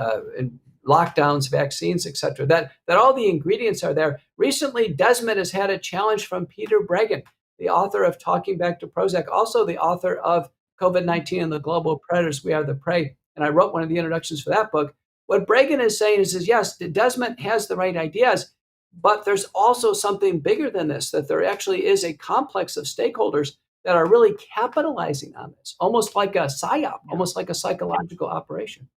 lockdowns, vaccines, et cetera. That all the ingredients are there. Recently, Desmond has had a challenge from Peter Breggin, the author of Talking Back to Prozac, also the author of COVID-19 and the Global Predators, We Are the Prey. And I wrote one of the introductions for that book. What Breggin is saying is yes, Desmond has the right ideas, but there's also something bigger than this, that there actually is a complex of stakeholders that are really capitalizing on this, almost like a psyop, almost like a psychological operation.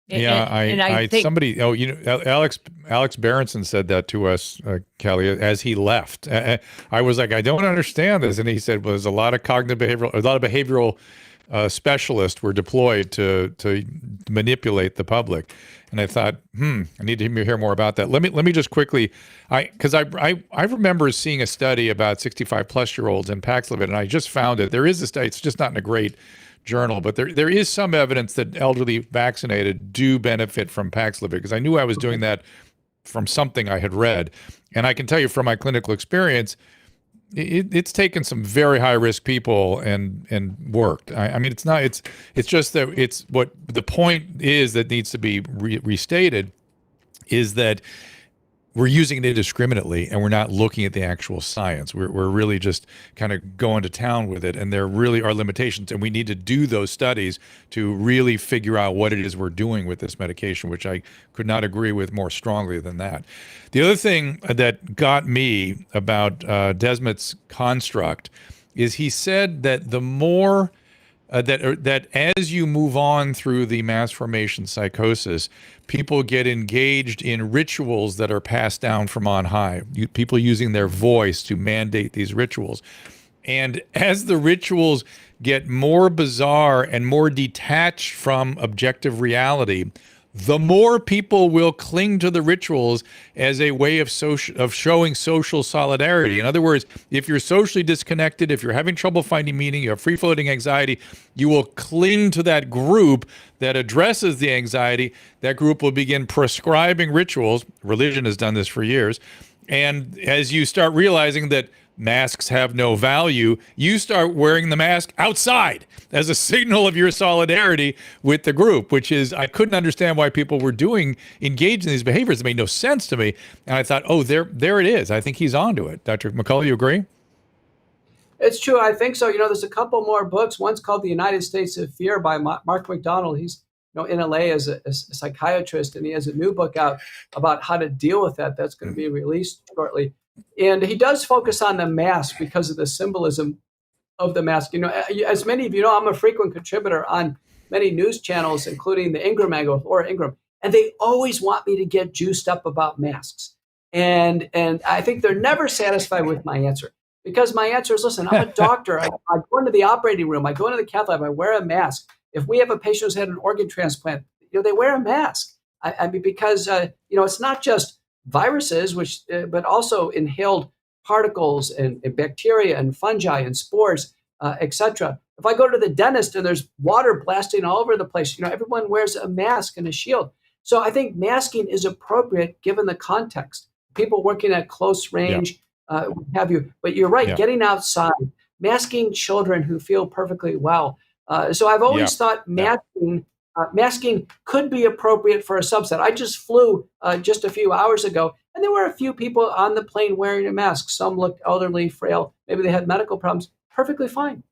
Yeah, I think somebody. Oh, Alex Berenson said that to us, Kelly, as he left. I was like, I don't understand this, and he said, well, there's a lot of behavioral specialists were deployed to manipulate the public, and I thought, I need to hear more about that. Let me just quickly, because I remember seeing a study about 65-plus-year-olds and Paxlovid, and I just found it. There is a study; it's just not in a great journal, but there is some evidence that elderly vaccinated do benefit from Paxlovid, because I knew I was doing that from something I had read. And I can tell you from my clinical experience, it's taken some very high risk people and worked. I mean, it's just that it's what the point is that needs to be restated is that we're using it indiscriminately and we're not looking at the actual science. We're really just kind of going to town with it, and there really are limitations, and we need to do those studies to really figure out what it is we're doing with this medication, which I could not agree with more strongly than that. The other thing that got me about Desmond's construct is he said that the more that as you move on through the mass formation psychosis, people get engaged in rituals that are passed down from on high. People using their voice to mandate these rituals. And as the rituals get more bizarre and more detached from objective reality, the more people will cling to the rituals as a way of showing social solidarity. In other words, if you're socially disconnected, if you're having trouble finding meaning, you have free-floating anxiety, you will cling to that group that addresses the anxiety. That group will begin prescribing rituals. Religion has done this for years. And as you start realizing that masks have no value, you start wearing the mask outside as a signal of your solidarity with the group, which is, I couldn't understand why people were engaged in these behaviors. It made no sense to me. And I thought, oh, there it is. I think he's onto it. Dr. McCullough, you agree? It's true. I think so. There's a couple more books. One's called The United States of Fear by Mark McDonald. He's in LA as a psychiatrist, and he has a new book out about how to deal with that. That's going to be released shortly. And he does focus on the mask because of the symbolism of the mask. As many of you know, I'm a frequent contributor on many news channels, including the Ingram Angle with Laura Ingram, and they always want me to get juiced up about masks. And I think they're never satisfied with my answer, because my answer is, listen, I'm a doctor. I go into the operating room. I go into the cath lab. I wear a mask. If we have a patient who's had an organ transplant, they wear a mask. I mean, because it's not just viruses, but also inhaled particles and bacteria and fungi and spores, etc. If I go to the dentist and there's water blasting all over the place, everyone wears a mask and a shield. So I think masking is appropriate given the context. People working at close range, have you. But you're right, getting outside, masking children who feel perfectly well. So I've always thought masking could be appropriate for a subset. I just flew just a few hours ago, and there were a few people on the plane wearing a mask. Some looked elderly, frail. Maybe they had medical problems. Perfectly fine.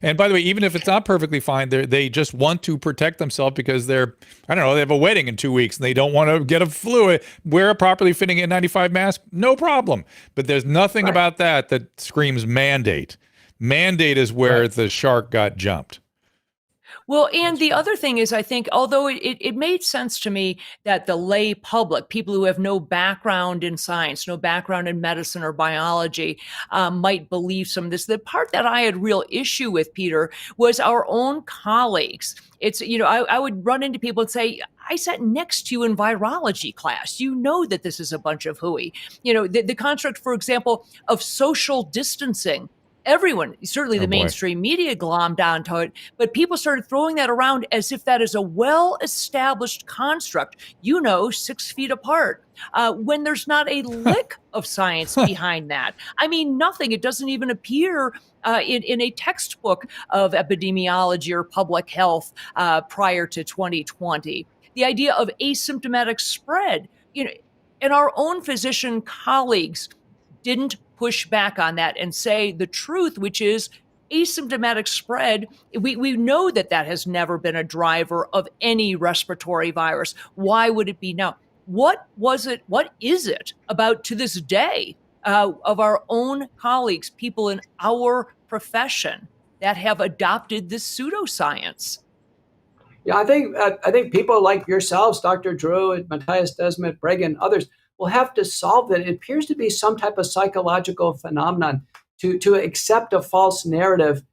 And by the way, even if it's not perfectly fine, they just want to protect themselves because they have a wedding in 2 weeks and they don't want to get a flu. Wear a properly fitting N95 mask, no problem. But there's nothing about that screams mandate. Mandate is where the shark got jumped. Well, and the other thing is, I think, although it made sense to me that the lay public, people who have no background in science, no background in medicine or biology, might believe some of this. The part that I had real issue with, Peter, was our own colleagues. It's, I would run into people and say, I sat next to you in virology class. You know that this is a bunch of hooey. The construct, for example, of social distancing everyone, certainly the boy. mainstream media glommed onto it, but people started throwing that around as if that is a well-established construct, 6 feet apart, when there's not a lick of science behind that. I mean, nothing. It doesn't even appear in a textbook of epidemiology or public health prior to 2020. The idea of asymptomatic spread, and our own physician colleagues didn't push back on that and say the truth, which is asymptomatic spread. We know that has never been a driver of any respiratory virus. Why would it be now? What is it about to this day of our own colleagues, people in our profession, that have adopted this pseudoscience? Yeah, I think people like yourselves, Dr. Drew and Matthias Desmet, Bregan, others, will have to solve that. It appears to be some type of psychological phenomenon to accept a false narrative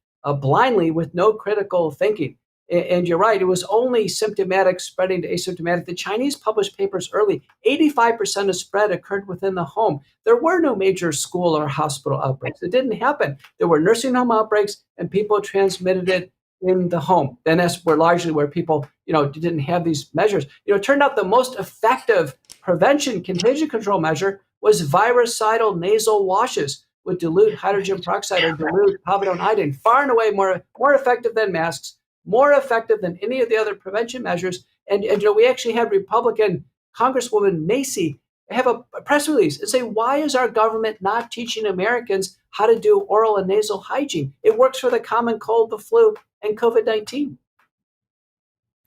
blindly with no critical thinking. And you're right, it was only symptomatic spreading to asymptomatic. The Chinese published papers early. 85% of spread occurred within the home. There were no major school or hospital outbreaks. It didn't happen. There were nursing home outbreaks, and people transmitted it in the home. Then that's largely where people, didn't have these measures. It turned out the most effective prevention contagion control measure was virucidal nasal washes with dilute hydrogen peroxide or dilute povidone iodine. Far and away more effective than masks, more effective than any of the other prevention measures. And we actually had Republican Congresswoman Macy have a press release and say, why is our government not teaching Americans how to do oral and nasal hygiene? It works for the common cold, the flu, and COVID-19.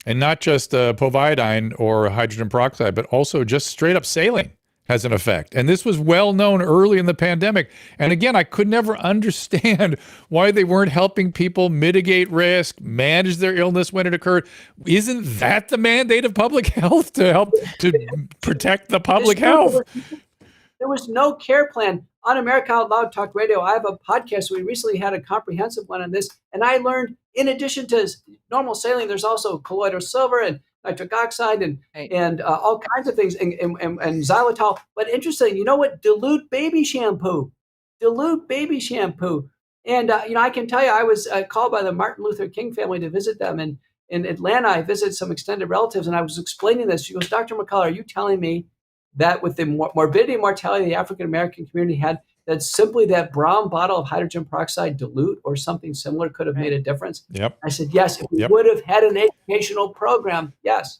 And not just povidone or hydrogen peroxide, but also just straight up saline has an effect. And this was well known early in the pandemic. And again, I could never understand why they weren't helping people mitigate risk, manage their illness when it occurred. Isn't that the mandate of public health, to help to protect the public health? There was no care plan. On America Out Loud Talk Radio, I have a podcast. We recently had a comprehensive one on this. And I learned, in addition to normal saline, there's also colloidal silver and nitric oxide and all kinds of things and xylitol. But interesting, you know what? Dilute baby shampoo. And, I can tell you, I was called by the Martin Luther King family to visit them. And in Atlanta, I visited some extended relatives, and I was explaining this. She goes, Dr. McCullough, are you telling me that with the morbidity and mortality the African-American community had, that simply that brown bottle of hydrogen peroxide dilute or something similar could have made a difference? Yep. I said, yes, if we would have had an educational program, yes.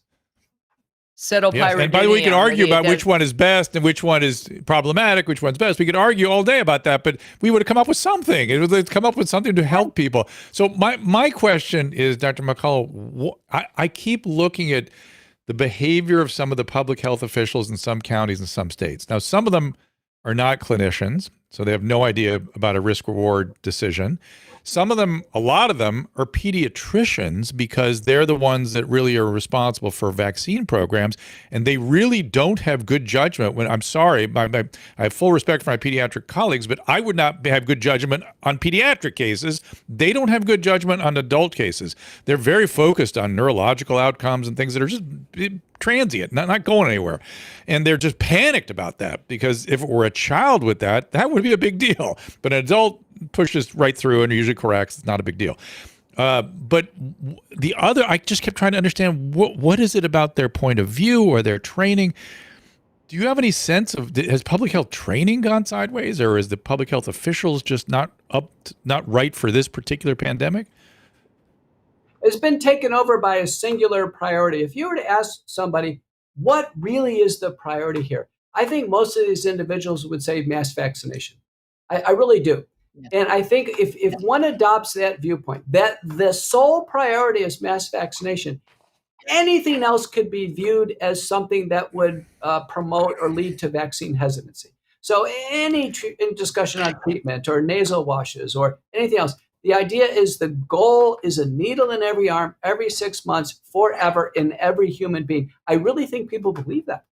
Yes. And by the way, we can argue about which one is best and which one is problematic, which one's best. We could argue all day about that, but we would have come up with something. It would have come up with something to help people. So my question is, Dr. McCullough, I keep looking at the behavior of some of the public health officials in some counties and some states. Now, some of them are not clinicians, so they have no idea about a risk-reward decision. Some of them, a lot of them, are pediatricians because they're the ones that really are responsible for vaccine programs, and they really don't have good judgment. I'm sorry, I have full respect for my pediatric colleagues, but I would not have good judgment on pediatric cases. They don't have good judgment on adult cases. They're very focused on neurological outcomes and things that are just transient, not going anywhere. And they're just panicked about that, because if it were a child with that would be a big deal. But an adult pushes right through and usually corrects. It's not a big deal. But the other, I just kept trying to understand what is it about their point of view or their training. Do you have any sense of, has public health training gone sideways, or is the public health officials just not right for this particular pandemic? It's been taken over by a singular priority. If you were to ask somebody, what really is the priority here? I think most of these individuals would say mass vaccination. I really do. Yeah. And I think if one adopts that viewpoint, that the sole priority is mass vaccination, anything else could be viewed as something that would promote or lead to vaccine hesitancy. So any discussion on treatment or nasal washes or anything else, the idea is the goal is a needle in every arm, every 6 months, forever, in every human being. I really think people believe that.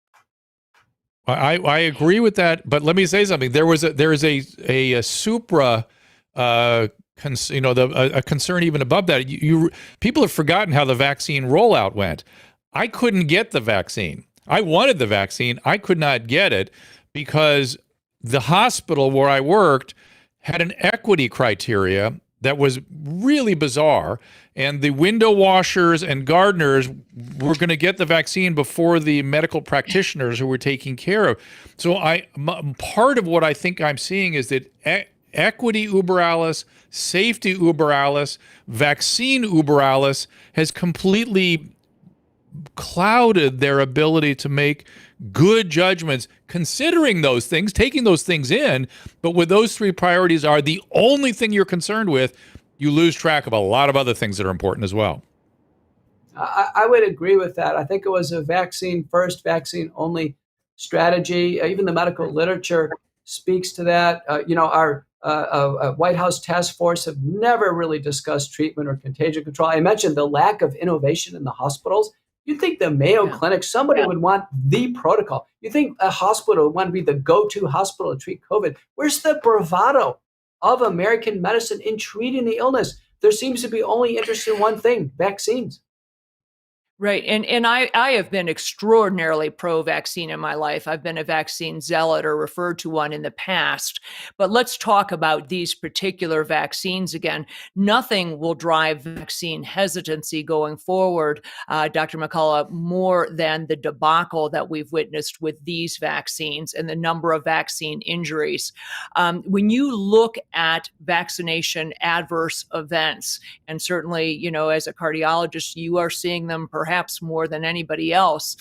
I agree with that, but let me say something. There is a supra, a concern even above that. People have forgotten how the vaccine rollout went. I couldn't get the vaccine. I wanted the vaccine. I could not get it because the hospital where I worked had an equity criteria that was really bizarre. And the window washers and gardeners were going to get the vaccine before the medical practitioners who were taking care of. So part of what I think I'm seeing is that equity uber alles, safety uber alles, vaccine uber alles has completely clouded their ability to make good judgments, considering those things, taking those things in. But when those three priorities are the only thing you're concerned with, you lose track of a lot of other things that are important as well. I would agree with that. I think it was a vaccine first, vaccine only strategy. Even the medical literature speaks to that. Our White House task force have never really discussed treatment or contagion control. I mentioned the lack of innovation in the hospitals. You think the Mayo Clinic, somebody would want the protocol. You think a hospital would want to be the go-to hospital to treat COVID. Where's the bravado of American medicine in treating the illness? There seems to be only interest in one thing, vaccines. Right. And I have been extraordinarily pro-vaccine in my life. I've been a vaccine zealot or referred to one in the past. But let's talk about these particular vaccines again. Nothing will drive vaccine hesitancy going forward, Dr. McCullough, more than the debacle that we've witnessed with these vaccines and the number of vaccine injuries. When you look at vaccination adverse events, and certainly, as a cardiologist, you are seeing them perhaps more than anybody else.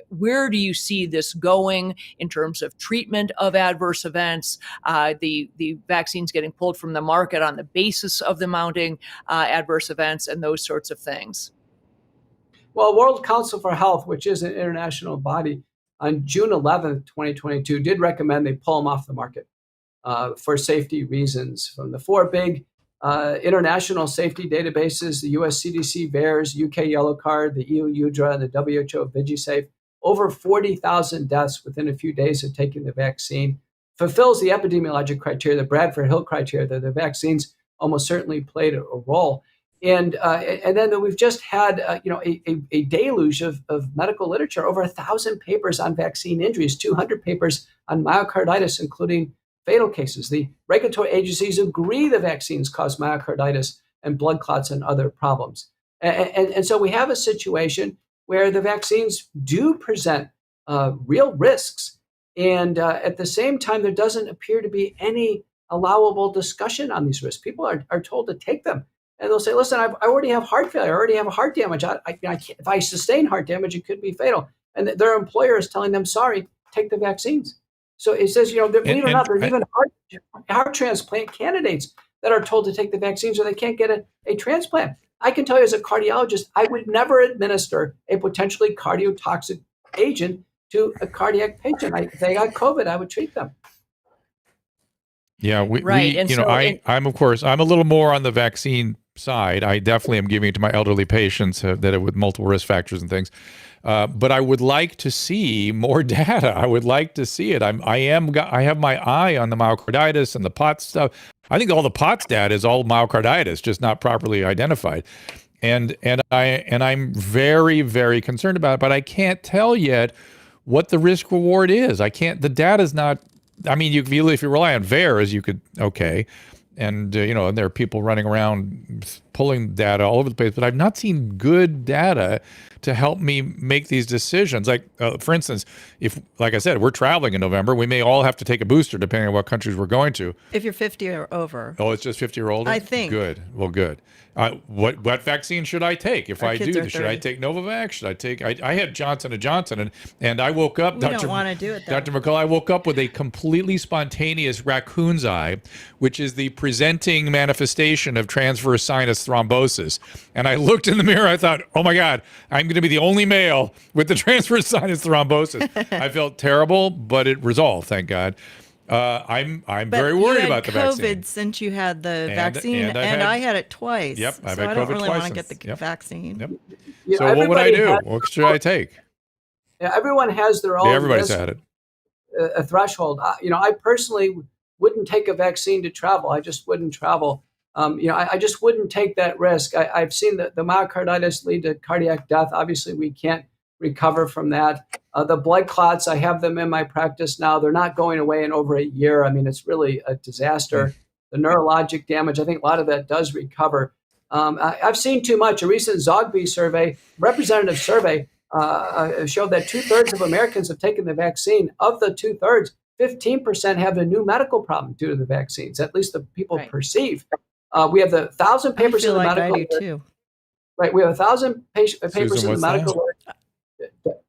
Where do you see this going in terms of treatment of adverse events, the vaccines getting pulled from the market on the basis of the mounting adverse events and those sorts of things? Well, World Council for Health, which is an international body, on June 11th, 2022, did recommend they pull them off the market for safety reasons. From the four big international safety databases, the US CDC VAERS, UK Yellow Card, the EU UDRA, and the WHO VigiSafe, over 40,000 deaths within a few days of taking the vaccine, fulfills the epidemiologic criteria, the Bradford Hill criteria, that the vaccines almost certainly played a role. And then we've just had a deluge of medical literature, over 1,000 papers on vaccine injuries, 200 papers on myocarditis, including fatal cases. The regulatory agencies agree the vaccines cause myocarditis and blood clots and other problems. And so we have a situation where the vaccines do present real risks. And at the same time, there doesn't appear to be any allowable discussion on these risks. People are told to take them. And they'll say, listen, I already have heart failure. I already have heart damage. If I sustain heart damage, it could be fatal. And their employer is telling them, sorry, take the vaccines. So it says, believe it or not, there's even heart transplant candidates that are told to take the vaccines or they can't get a transplant. I can tell you as a cardiologist, I would never administer a potentially cardiotoxic agent to a cardiac patient. If they got COVID, I would treat them. Yeah, I'm a little more on the vaccine side. I definitely am giving it to my elderly patients that are with multiple risk factors and things. But I would like to see more data. I would like to see it. I have my eye on the myocarditis and the POTS stuff. I think all the POTS data is all myocarditis, just not properly identified. And I'm very, very concerned about it, but I can't tell yet what the risk reward is. The data's not, if you rely on VAERS, you could, okay. And, there are people running around pulling data all over the place, but I've not seen good data to help me make these decisions. Like, for instance, if, like I said, we're traveling in November, we may all have to take a booster depending on what countries we're going to. If you're 50 or over. Oh, it's just 50 or older? I think. Good. Well, good. What vaccine should I take if I do this? Should I 30. take Novavax? Should I take? I had Johnson & Johnson, and I woke up. We don't want to do it, though. Dr. McCullough, I woke up with a completely spontaneous raccoon's eye, which is the presenting manifestation of transverse sinus thrombosis. And I looked in the mirror. I thought, oh my God, I'm going to be the only male with the transverse sinus thrombosis. I felt terrible, but it resolved, thank God. I'm very worried about the vaccine. You had COVID since you had the vaccine, and I had it twice. Yep, I've had I COVID don't really twice want to get the vaccine. Yep. So what would I do? What should I take? Everyone has their own. Everybody's had it. A threshold. I personally wouldn't take a vaccine to travel. I just wouldn't travel. I just wouldn't take that risk. I've seen the myocarditis lead to cardiac death. Obviously, we can't recover from that. The blood clots, I have them in my practice now. They're not going away in over a year. I mean, it's really a disaster. The neurologic damage, I think a lot of that does recover. I've seen too much. A recent Zogby survey, representative survey, showed that 2/3 of Americans have taken the vaccine. Of the 2/3, 15% have a new medical problem due to the vaccines, at least the people perceive. We have the 1,000 papers in the medical. I do too. Right, we have 1,000 papers in the medical.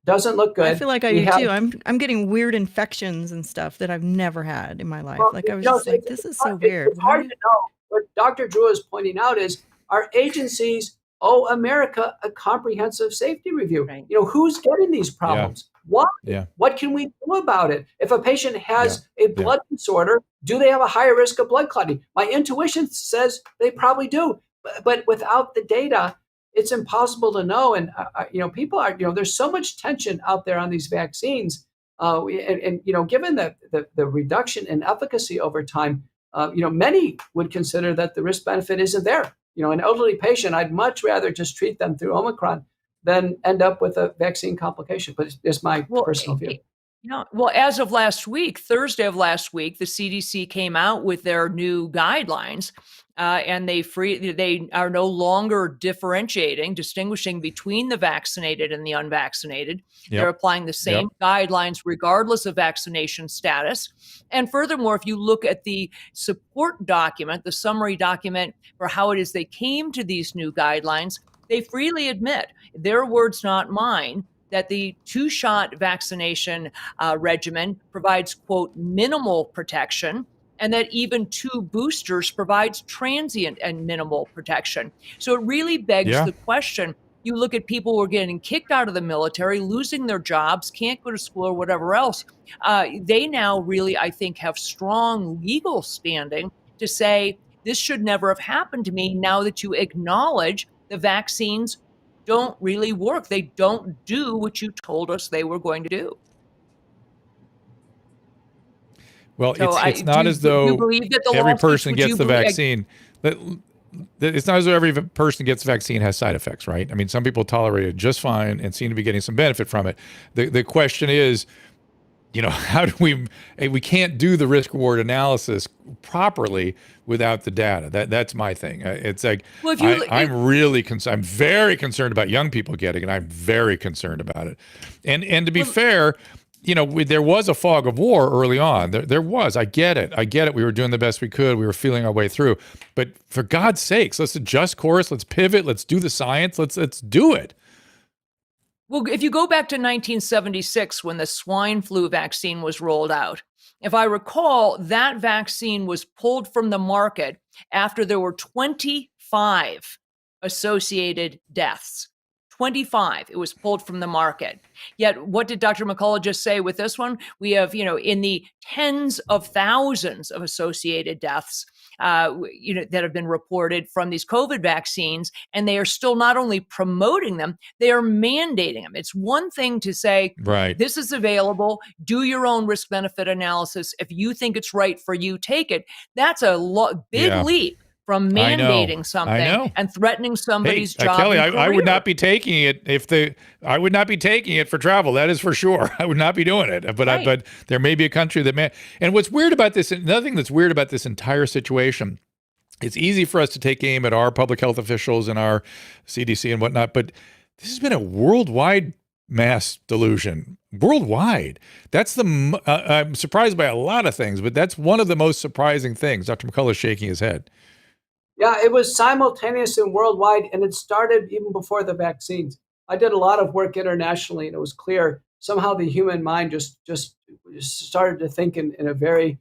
Doesn't look good. I feel like I do too. I'm getting weird infections and stuff that I've never had in my life. Well, like I was just like, this is so weird. It's hard to know. What Dr. Drew is pointing out is our agencies owe America a comprehensive safety review. Right. Who's getting these problems? Why? What can we do about it? If a patient has a blood disorder, do they have a higher risk of blood clotting? My intuition says they probably do, but without the data, it's impossible to know. And people are, there's so much tension out there on these vaccines, and given the reduction in efficacy over time, many would consider that the risk benefit isn't there. An elderly patient, I'd much rather just treat them through Omicron than end up with a vaccine complication. But it's my personal view. Well, as of last week, Thursday of last week, the CDC came out with their new guidelines, and they are no longer distinguishing between the vaccinated and the unvaccinated. They're applying the same guidelines regardless of vaccination status. And furthermore, if you look at the support document, the summary document for how it is they came to these new guidelines, they freely admit, their words, not mine, that the 2-shot vaccination regimen provides, quote, minimal protection, and that even 2 boosters provides transient and minimal protection. So it really begs the question. You look at people who are getting kicked out of the military, losing their jobs, can't go to school or whatever else. They now really, I think, have strong legal standing to say, this should never have happened to me, now that you acknowledge the vaccines don't really work. They don't do what you told us they were going to do. Well, so it's not as though every person gets the vaccine. It's not as though every person gets the vaccine has side effects, right? I mean, some people tolerate it just fine and seem to be getting some benefit from it. The question is, how do we can't do the risk reward analysis properly without the data. That's my thing. It's like, I'm really concerned. I'm very concerned about young people getting it. I'm very concerned about it. And to be fair, there was a fog of war early on. There was. I get it. We were doing the best we could. We were feeling our way through. But for God's sakes, let's adjust course. Let's pivot. Let's do the science. Let's do it. Well, if you go back to 1976, when the swine flu vaccine was rolled out, if I recall, that vaccine was pulled from the market after there were 25 associated deaths. 25, it was pulled from the market. Yet, what did Dr. McCullough just say with this one? We have, in the tens of thousands of associated deaths, that have been reported from these COVID vaccines, and they are still not only promoting them, they are mandating them. It's one thing to say, this is available, do your own risk-benefit analysis. If you think it's right for you, take it. That's a big leap from mandating something and threatening somebody's job. Kelly, I would not be taking it I would not be taking it for travel. That is for sure. I would not be doing it. But but there may be a country that and what's weird about this, another thing that's weird about this entire situation, it's easy for us to take aim at our public health officials and our CDC and whatnot, but this has been a worldwide mass delusion. Worldwide. That's I'm surprised by a lot of things, but that's one of the most surprising things. Dr. McCullough is shaking his head. Yeah, it was simultaneous and worldwide, and it started even before the vaccines. I did a lot of work internationally, and it was clear somehow the human mind just started to think in a very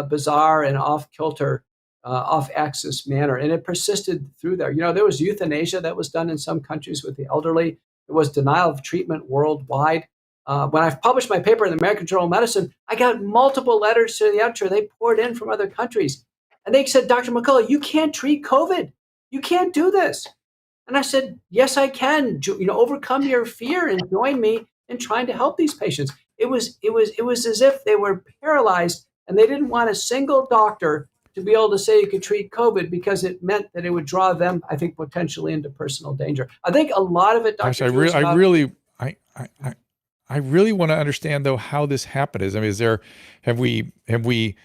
bizarre and off-kilter, off-axis manner, and it persisted through there. There was euthanasia that was done in some countries with the elderly. There was denial of treatment worldwide. When I published my paper in the American Journal of Medicine, I got multiple letters to the editor. They poured in from other countries. And they said, Dr. McCullough, you can't treat COVID. You can't do this. And I said, yes, I can. Overcome your fear and join me in trying to help these patients. It was as if they were paralyzed and they didn't want a single doctor to be able to say you could treat COVID because it meant that it would draw them, I think, potentially into personal danger. I think a lot of it, Dr. Gosh, I really want to understand though how this happened. I mean, have we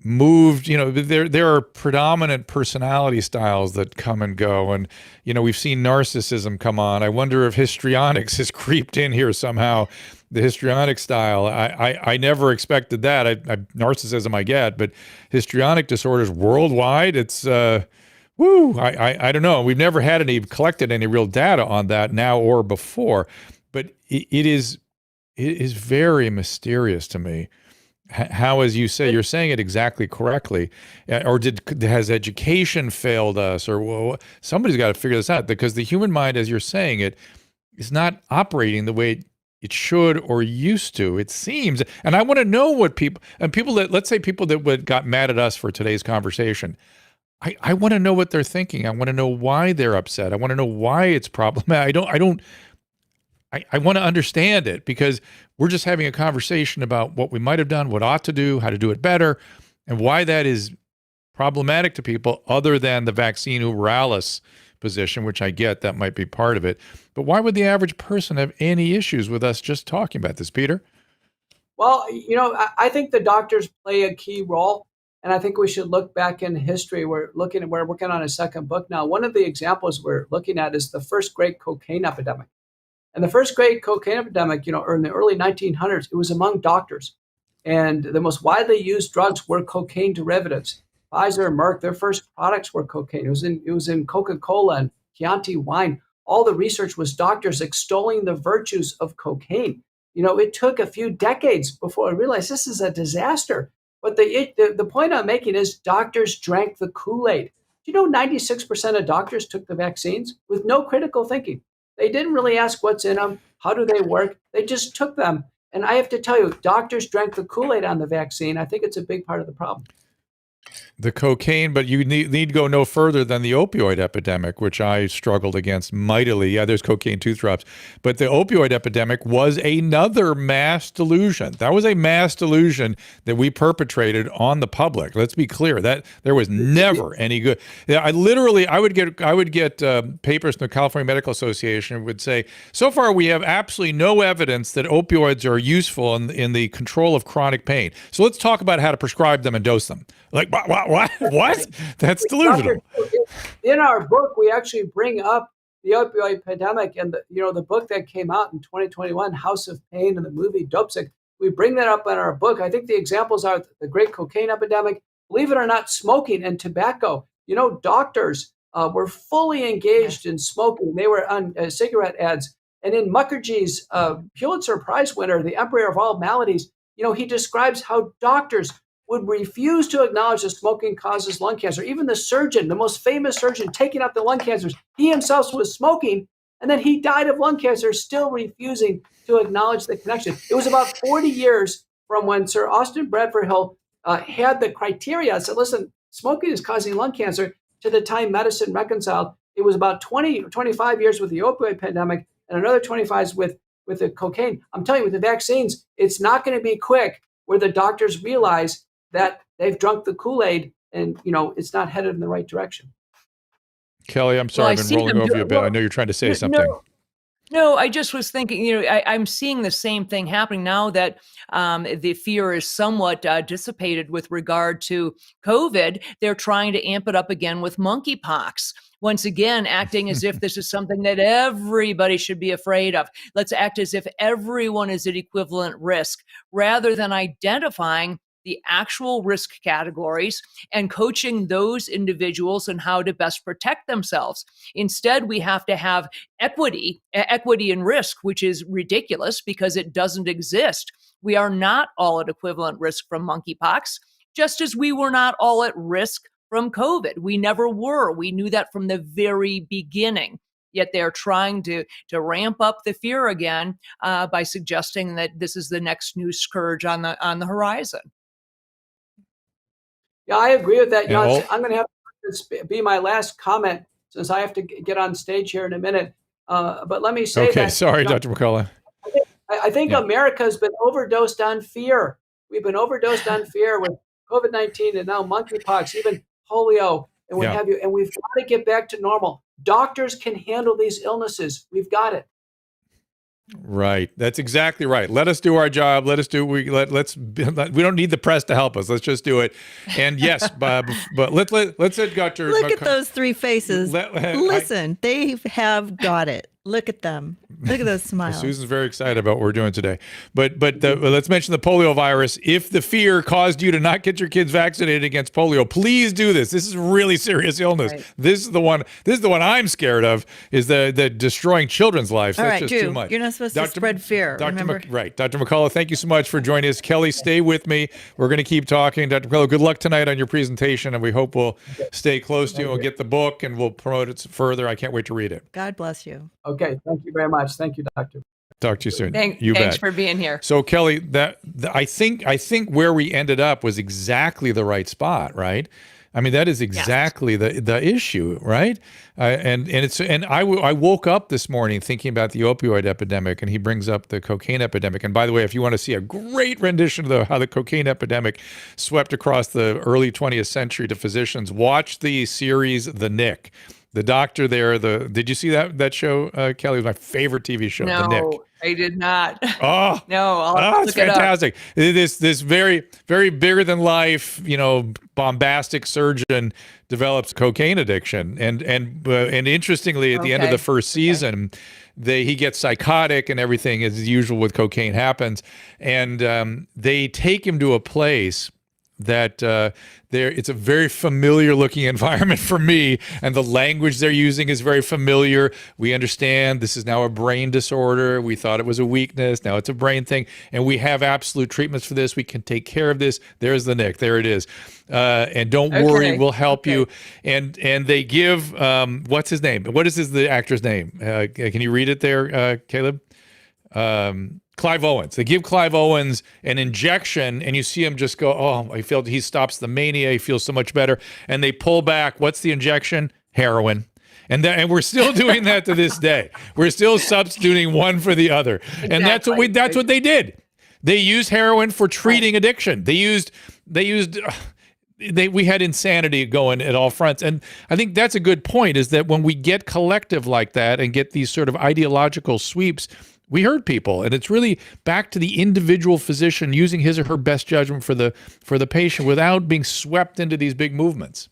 moved, there are predominant personality styles that come and go, and we've seen narcissism come on. I wonder if histrionics has creeped in here somehow, the histrionic style. I never expected that. Narcissism I get, but histrionic disorders worldwide, it's I don't know. We've never collected any real data on that now or before, but it is very mysterious to me. How, as you say, you're saying it exactly correctly, or has education failed us, or somebody's got to figure this out, because the human mind, as you're saying it, is not operating the way it should or used to, it seems. And I want to know what people that, let's say people that got mad at us for today's conversation, I want to know what they're thinking. I want to know why they're upset. I want to know why it's problematic. I want to understand it, because we're just having a conversation about what we might have done, what ought to do, how to do it better, and why that is problematic to people other than the vaccine uberalis position, which I get that might be part of it. But why would the average person have any issues with us just talking about this, Peter? Well, I think the doctors play a key role, and I think we should look back in history. We're working on a second book now. One of the examples we're looking at is the first great cocaine epidemic. And the first great cocaine epidemic, in the early 1900s, it was among doctors. And the most widely used drugs were cocaine derivatives. Pfizer, Merck, their first products were cocaine. It was in Coca-Cola and Chianti wine. All the research was doctors extolling the virtues of cocaine. It took a few decades before I realized this is a disaster. But the point I'm making is doctors drank the Kool-Aid. 96% of doctors took the vaccines with no critical thinking. They didn't really ask what's in them, how do they work? They just took them. And I have to tell you, doctors drank the Kool-Aid on the vaccine. I think it's a big part of the problem. The cocaine, but you need to go no further than the opioid epidemic, which I struggled against mightily. Yeah, there's cocaine tooth drops. But the opioid epidemic was another mass delusion. That was a mass delusion that we perpetrated on the public. Let's be clear that there was never any good. Yeah, I would get papers from the California Medical Association would say, so far we have absolutely no evidence that opioids are useful in the control of chronic pain. So let's talk about how to prescribe them and dose them. Like, what? That's delusional. In our book, we actually bring up the opioid epidemic and the book that came out in 2021, House of Pain, and the movie Dope Sick. We bring that up in our book. I think the examples are the great cocaine epidemic, believe it or not, smoking and tobacco. Doctors were fully engaged in smoking. They were on cigarette ads. And in Mukherjee's Pulitzer Prize winner, The Emperor of All Maladies, he describes how doctors would refuse to acknowledge that smoking causes lung cancer. Even the surgeon, the most famous surgeon taking out the lung cancers, he himself was smoking, and then he died of lung cancer, still refusing to acknowledge the connection. It was about 40 years from when Sir Austin Bradford Hill had the criteria, said, listen, smoking is causing lung cancer, to the time medicine reconciled. It was about 20 or 25 years with the opioid pandemic and another 25 with the cocaine. I'm telling you, with the vaccines, it's not going to be quick where the doctors realize that they've drunk the Kool-Aid and, it's not headed in the right direction. Kelly, I'm sorry, I've been rolling over you a bit. I know you're trying to say something. No, I just was thinking, I'm seeing the same thing happening now that the fear is somewhat dissipated with regard to COVID. They're trying to amp it up again with monkeypox. Once again, acting as if this is something that everybody should be afraid of. Let's act as if everyone is at equivalent risk, rather than identifying the actual risk categories and coaching those individuals on how to best protect themselves. Instead, we have to have equity in risk, which is ridiculous because it doesn't exist. We are not all at equivalent risk from monkeypox, just as we were not all at risk from COVID. We never were. We knew that from the very beginning. Yet they're trying to ramp up the fear again by suggesting that this is the next new scourge on the horizon. Yeah, I agree with that. I'm going to have this be my last comment since I have to get on stage here in a minute. But let me say that. Sorry, Dr. McCullough. I think America has been overdosed on fear. We've been overdosed on fear with COVID-19 and now monkeypox, even polio, and what have you. And we've got to get back to normal. Doctors can handle these illnesses. We've got it. Right. That's exactly right. Let us do our job. Let us do. We don't need the press to help us. Let's just do it. And yes, but let's let Dr. Look at those three faces. Let- Listen, they have got it. Look at them. Look at those smiles. Susan's very excited about what we're doing today. But let's mention the polio virus. If the fear caused you to not get your kids vaccinated against polio, please do this. This is a really serious illness. Right. This is the one I'm scared of, is the destroying children's lives. All That's right, just Drew, too much. you're not supposed to spread fear, remember? Right. Dr. McCullough, thank you so much for joining us. Kelly, stay with me. We're going to keep talking. Dr. McCullough, good luck tonight on your presentation, and we hope we'll stay close to you. We'll get the book, and we'll promote it further. I can't wait to read it. God bless you. Okay, thank you very much. Thank you, Doctor. Talk to you soon. Thanks bet. for being here. So Kelly, I think I where we ended up was exactly the right spot, right? I mean, that is exactly the issue, right? I woke up this morning thinking about the opioid epidemic, and he brings up the cocaine epidemic. And by the way, if you want to see a great rendition of how the cocaine epidemic swept across the early 20th century to physicians, watch the series The Nick. The doctor there, did you see that show, Kelly? It was my favorite TV show, The Nick. No, I did not. Oh, no, I'll it's look fantastic. This very, very bigger than life, bombastic surgeon develops cocaine addiction. And interestingly, at the end of the first season, he gets psychotic and everything, as usual with cocaine happens. And they take him to a place that it's a very familiar looking environment for me, and the language they're using is very familiar. We understand this is now a brain disorder. We thought it was a weakness. Now it's a brain thing, and we have absolute treatments for this. We can take care of this. There's the Nick. There it is. And don't worry, we'll help you. And they give what's his name? What is the actor's name? Can you read it there, Caleb? Clive Owens. They give Clive Owens an injection, and you see him just go, oh, he stops the mania. He feels so much better. And they pull back. What's the injection? Heroin. And we're still doing that to this day. We're still substituting one for the other. Exactly. And that's what they did. They used heroin for treating addiction. We had insanity going at all fronts. And I think that's a good point, is that when we get collective like that and get these sort of ideological sweeps, we hurt people. And it's really back to the individual physician using his or her best judgment for the patient without being swept into these big movements.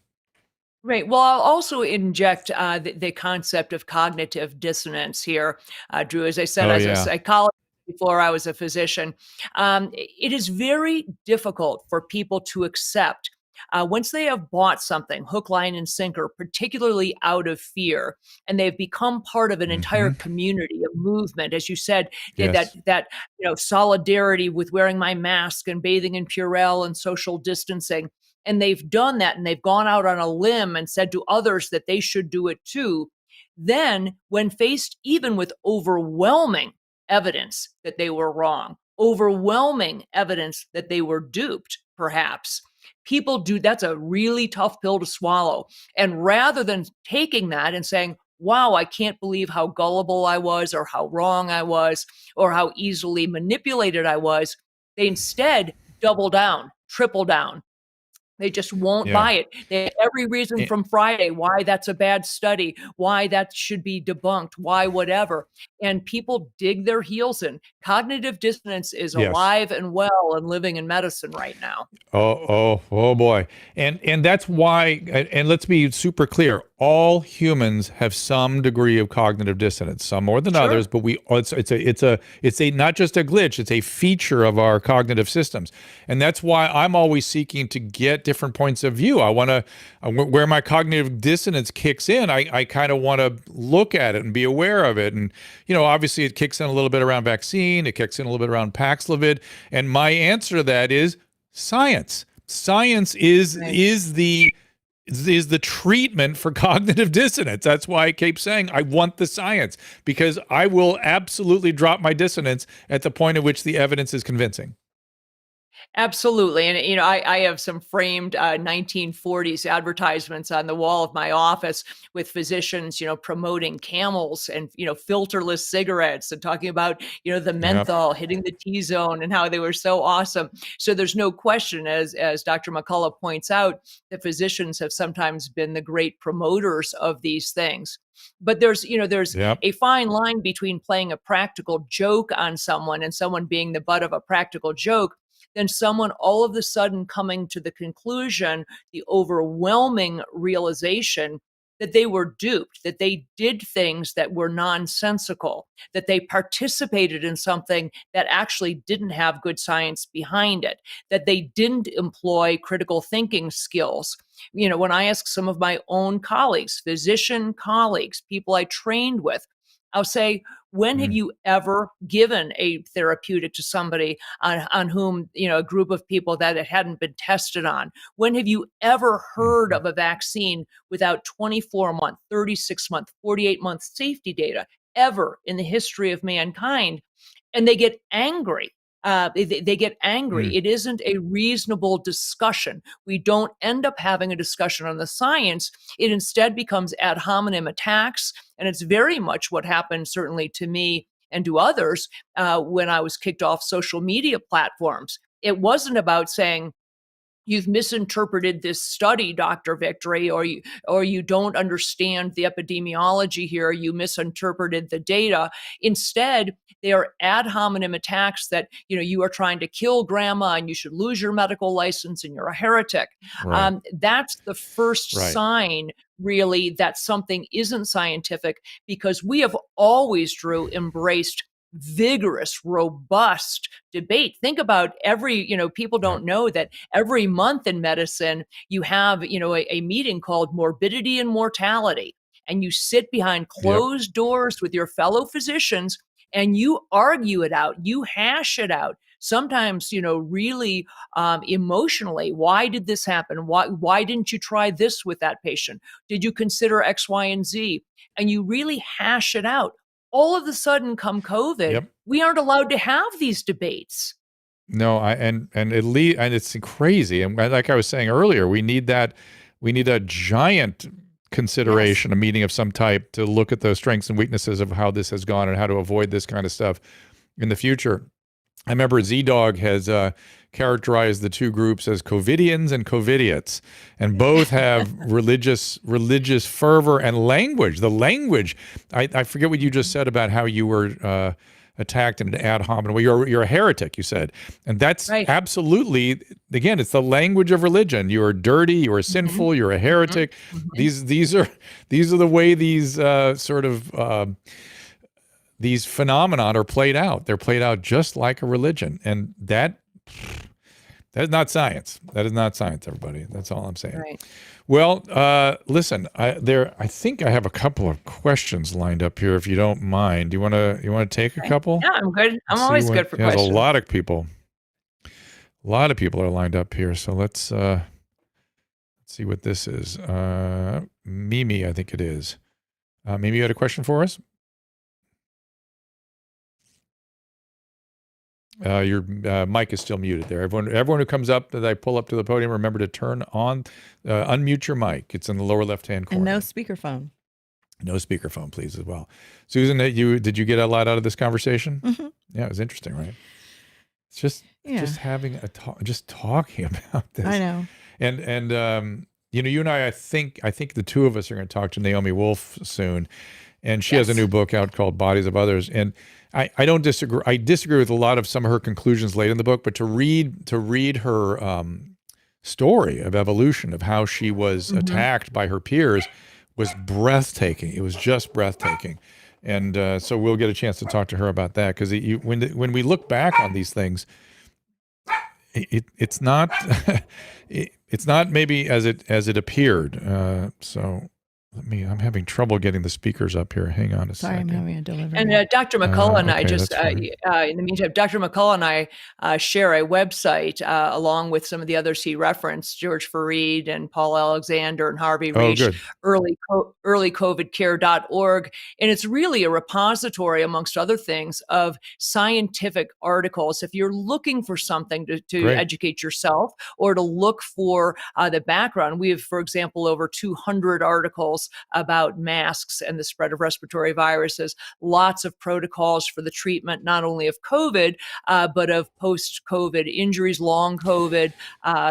Right. Well, I'll also inject the concept of cognitive dissonance here, Drew. As I said, a psychologist before I was a physician, it is very difficult for people to accept once they have bought something, hook, line, and sinker, particularly out of fear, and they've become part of an entire community, a movement, as you said, that solidarity with wearing my mask and bathing in Purell and social distancing. And they've done that, and they've gone out on a limb and said to others that they should do it too. Then, when faced even with overwhelming evidence that they were wrong, overwhelming evidence that they were duped, perhaps, that's a really tough pill to swallow. And rather than taking that and saying, wow, I can't believe how gullible I was, or how wrong I was, or how easily manipulated I was, they instead double down, triple down. They just won't buy it. They have every reason from Friday why that's a bad study, why that should be debunked, why whatever. And people dig their heels in. Cognitive dissonance is alive and well and living in medicine right now. Oh boy. And that's why, and let's be super clear, all humans have some degree of cognitive dissonance, some more than others, but it's a not just a glitch, it's a feature of our cognitive systems. And that's why I'm always seeking to get different points of view. I want to, where my cognitive dissonance kicks in, I kind of want to look at it and be aware of it. And, obviously it kicks in a little bit around vaccine, it kicks in a little bit around Paxlovid. And my answer to that is science. Science is the treatment for cognitive dissonance. That's why I keep saying I want the science, because I will absolutely drop my dissonance at the point at which the evidence is convincing. Absolutely. And, I have some framed 1940s advertisements on the wall of my office with physicians, promoting Camels and, filterless cigarettes and talking about, the Yep. menthol hitting the T-zone and how they were so awesome. So there's no question, as Dr. McCullough points out, that physicians have sometimes been the great promoters of these things. But there's Yep. a fine line between playing a practical joke on someone and someone being the butt of a practical joke, then someone all of a sudden coming to the conclusion, the overwhelming realization that they were duped, that they did things that were nonsensical, that they participated in something that actually didn't have good science behind it, that they didn't employ critical thinking skills. When I ask some of my own colleagues, physician colleagues, people I trained with, I'll say, when have Mm. you ever given a therapeutic to somebody on whom, a group of people that it hadn't been tested on? When have you ever heard Mhm. of a vaccine without 24-month, 36-month, 48-month safety data ever in the history of mankind? And they get angry. They get angry. Mm. It isn't a reasonable discussion. We don't end up having a discussion on the science. It instead becomes ad hominem attacks. And it's very much what happened, certainly to me and to others, when I was kicked off social media platforms. It wasn't about saying, you've misinterpreted this study, Dr. Victory, or you don't understand the epidemiology here, you misinterpreted the data. Instead, they are ad hominem attacks that, you are trying to kill grandma and you should lose your medical license and you're a heretic. Right. That's the first Right. sign, really, that something isn't scientific, because we have always, Drew, embraced vigorous, robust debate. Think about people Yep. don't know that every month in medicine, you have, a meeting called Morbidity and Mortality. And you sit behind Yep. closed doors with your fellow physicians and you argue it out, you hash it out. Sometimes, really emotionally, why did this happen? Why didn't you try this with that patient? Did you consider X, Y, and Z? And you really hash it out. All of a sudden, come COVID, Yep. we aren't allowed to have these debates. No, and it's crazy. And like I was saying earlier, we need a giant consideration, a meeting of some type to look at the strengths and weaknesses of how this has gone and how to avoid this kind of stuff in the future. I remember Z-Dog has characterized the two groups as Covidians and Covidiots, and both have religious fervor and language. The language, I forget what you just said about how you were attacked in an ad hominem. Well, you're a heretic, you said, and that's Right. absolutely, again, it's the language of religion. You are dirty, you are sinful, you're a heretic. These are the way these these phenomenon are played out. They're played out just like a religion. And that is not science. That is not science, everybody. That's all I'm saying. Right. Well, listen, I think I have a couple of questions lined up here, if you don't mind. Do you want to take a couple? Yeah, I'm good. I'm Let's always see good for there's questions. a lot of people. A lot of people are lined up here. So let's see what this is. Mimi, I think it is. Mimi, you had a question for us? Your mic is still muted there. Everyone who comes up that I pull up to the podium, remember to turn on, unmute your mic. It's in the lower left-hand corner. And no speakerphone. No speakerphone, please, as well. Susan, did you get a lot out of this conversation? Mm-hmm. Yeah, it was interesting, right? It's just having a talk, just talking about this. I know. And you and I think the two of us are going to talk to Naomi Wolf soon, and she has a new book out called Bodies of Others. And I don't disagree. I disagree with a lot of some of her conclusions late in the book, but to read her story of evolution, of how she was attacked by her peers, was breathtaking. It was just breathtaking. And so we'll get a chance to talk to her about that, because when we look back on these things, it's not it's not maybe as it appeared. So I'm having trouble getting the speakers up here. Hang on a Sorry, I'm second. having a delivery. And Dr. McCullough and I Okay, just, that's fine. in the meantime, Dr. McCullough and I share a website along with some of the others he referenced, George Fareed and Paul Alexander and Harvey Oh, Reich, good. earlycovidcare.org. And it's really a repository, amongst other things, of scientific articles. If you're looking for something to Great. educate yourself or to look for the background, we have, for example, over 200 articles about masks and the spread of respiratory viruses, lots of protocols for the treatment, not only of COVID, but of post-COVID injuries, long COVID,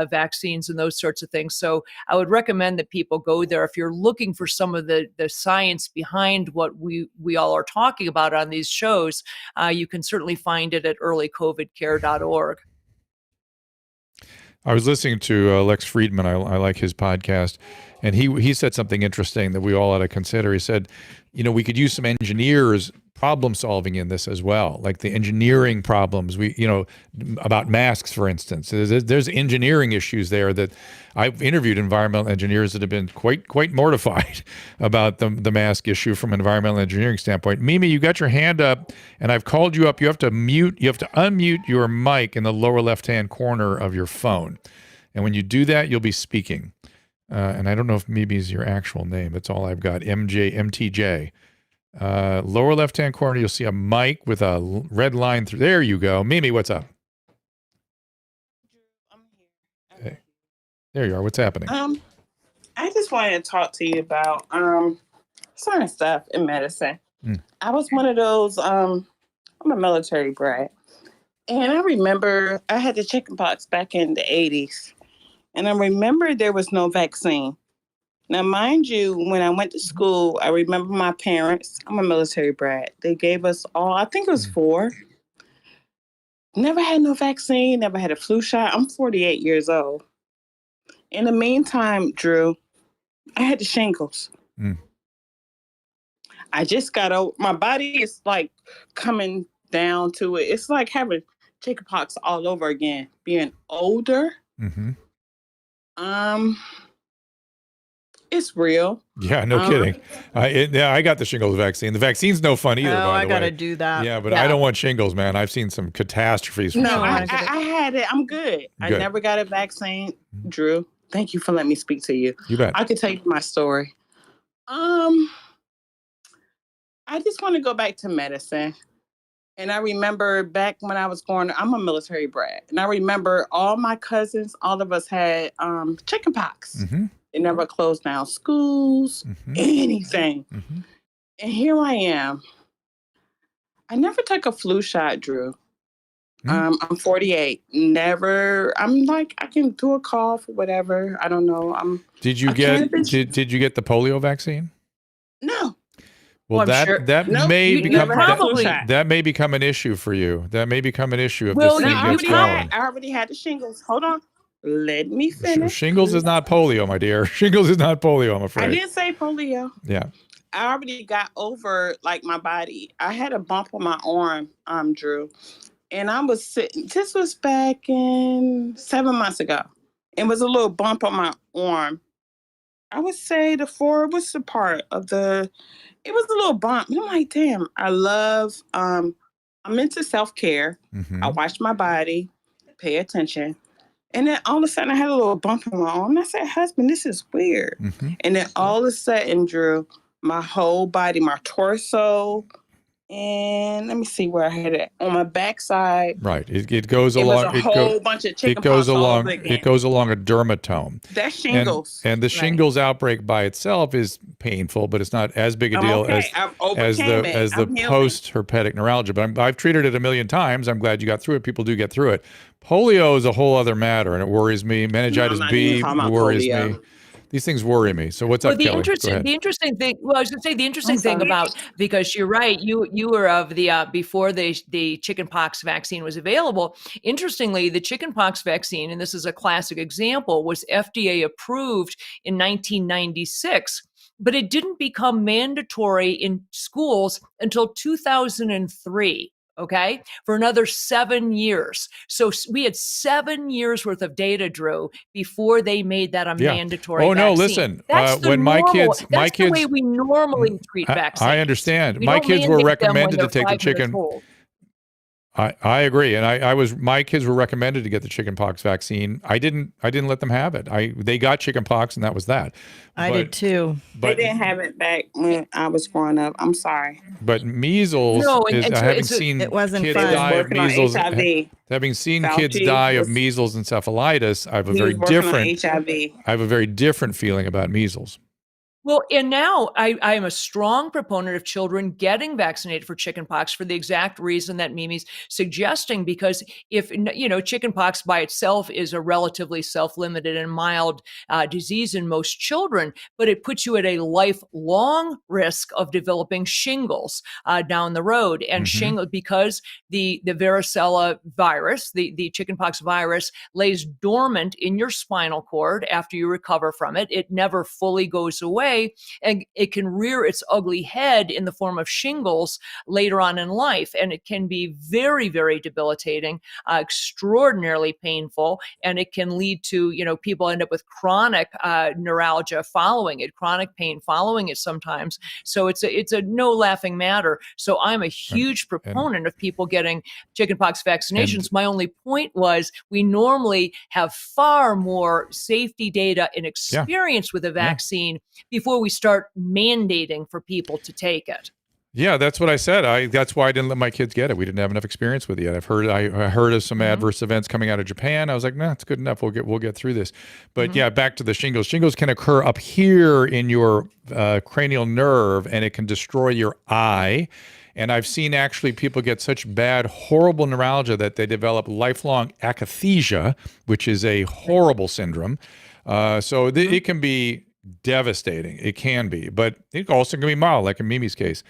vaccines, and those sorts of things. So I would recommend that people go there. If you're looking for some of the science behind what we all are talking about on these shows, you can certainly find it at earlycovidcare.org. I was listening to Lex Friedman. I like his podcast, and he said something interesting that we all ought to consider. He said, we could use some engineers problem solving in this as well, like the engineering problems about masks, for instance. There's engineering issues there that I've interviewed environmental engineers that have been quite mortified about the mask issue from an environmental engineering standpoint. Mimi, you got your hand up, and I've called you up. You have to unmute your mic in the lower left-hand corner of your phone. And when you do that, you'll be speaking. And I don't know if Mimi is your actual name. That's all I've got. MTJ. Lower left-hand corner, you'll see a mic with a red line through. There you go. Mimi, what's up? I'm here. Hey. There you are. What's happening? I just wanted to talk to you about certain stuff in medicine. I was one of those, I'm a military brat. And I remember I had the chickenpox back in the 80s. And I remember there was no vaccine. Now, mind you, when I went to school, I remember my parents, I'm a military brat. They gave us all, I think it was 4. Never had no vaccine, never had a flu shot. I'm 48 years old. In the meantime, Drew, I had the shingles. I just got over, my body is like coming down to it. It's like having chickenpox all over again, being older. It's real. Yeah, no kidding. I got the shingles vaccine. The vaccine's no fun either, by the way. I got to do that. Yeah, but I don't want shingles, man. I've seen some catastrophes from No, shingles. I had it. I'm good. I never got a vaccine. Drew, thank you for letting me speak to you. You bet. I could tell you my story. I just want to go back to medicine. And I remember back when I was I'm a military brat. And I remember all my cousins, all of us had chickenpox. They never closed down schools, anything. And here I am. I never took a flu shot, Drew. I'm 48. I'm like, I can do a cough or whatever. I don't know. Did you get the polio vaccine? No. Well, that may become an issue for you. That may become an issue if this thing gets going. I already had the shingles. Hold on. Let me finish. Shingles is not polio, my dear. Shingles is not polio, I'm afraid. I didn't say polio. Yeah. I already got over like my body. I had a bump on my arm, Drew. And I was sitting, this was back in 7 months ago. It was a little bump on my arm. I would say the forward was the part of it was a little bump. And I'm like, damn, I'm into self-care. I watch my body, pay attention. And then all of a sudden I had a little bump on my arm. And I said, husband, this is weird. And then all of a sudden, Drew, my whole body, my torso, and let me see where I had it on my backside. Right. It goes along. It was a whole bunch of chicken It goes pox along. It goes along a dermatome. That's shingles. And the shingles outbreak by itself is painful, but it's not as big a deal as the post-herpetic neuralgia. But I've treated it a million times. I'm glad you got through it. People do get through it. Polio is a whole other matter, and it worries me. Meningitis B worries me. These things worry me. So what's up, Kelly? The interesting thing. Well, I was going to say the interesting thing about, because you're right. You were of the before the chickenpox vaccine was available. Interestingly, the chickenpox vaccine, and this is a classic example, was FDA approved in 1996, but it didn't become mandatory in schools until 2003. okay, for another 7 years. So we had 7 years worth of data, Drew, before they made that a mandatory Oh, no, vaccine. listen, That's the when my normal, kids, that's the way we normally treat vaccines. I understand. We My don't kids were mandate them when recommended to they're take the 5 minutes chicken. old. I agree, and my kids were recommended to get the chickenpox vaccine. I didn't let them have it. They got chickenpox, and that was that. I did too. They didn't have it back when I was growing up. I'm sorry. But measles having seen it wasn't kids fun. die of Working on measles, HIV. having seen Fauci kids die of was- measles encephalitis, I have a He very was working on different HIV. I have a very different feeling about measles. Well, and now I am a strong proponent of children getting vaccinated for chickenpox for the exact reason that Mimi's suggesting, because if, chickenpox by itself is a relatively self-limited and mild disease in most children, but it puts you at a lifelong risk of developing shingles down the road. And shingles, because the varicella virus, the chickenpox virus, lays dormant in your spinal cord after you recover from it. It never fully goes away. And it can rear its ugly head in the form of shingles later on in life. And it can be very, very debilitating, extraordinarily painful. And it can lead to, people end up with chronic neuralgia following it, chronic pain following it sometimes. So it's a no laughing matter. So I'm a huge proponent of people getting chickenpox vaccinations. My only point was we normally have far more safety data and experience with a vaccine before we start mandating for people to take it. Yeah, that's what I said. That's why I didn't let my kids get it. We didn't have enough experience with it yet. I heard of some adverse events coming out of Japan. I was like, it's good enough. We'll get through this. But yeah, back to the shingles. Shingles can occur up here in your cranial nerve, and it can destroy your eye. And I've seen actually people get such bad, horrible neuralgia that they develop lifelong akathisia, which is a horrible syndrome. So it can be devastating. It can be, but it also can be mild, like in Mimi's case.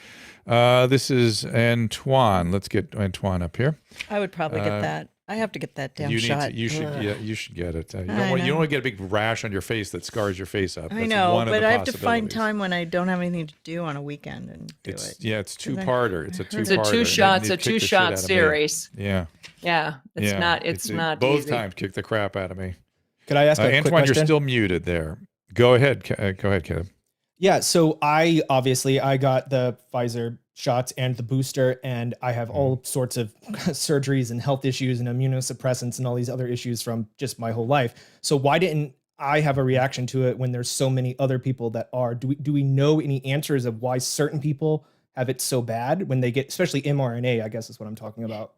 This is Antoine. Let's get Antoine up here. I would probably get that. I have to get that damn shot. You should get it. You don't want to get a big rash on your face that scars your face up. I know, but I have to find time when I don't have anything to do on a weekend and do it. Yeah, it's two-parter. It's a two-parter. It's a two-shot series. Yeah. Yeah. It's not both easy. times kick the crap out of me. Could I ask a quick Antoine, question? you're still muted there. Go ahead. Go ahead, Caleb. Yeah, so I got the Pfizer shots and the booster, and I have all sorts of surgeries and health issues and immunosuppressants and all these other issues from just my whole life. So why didn't I have a reaction to it when there's so many other people that are? Do we know any answers of why certain people have it so bad when they get, especially mRNA, I guess is what I'm talking about?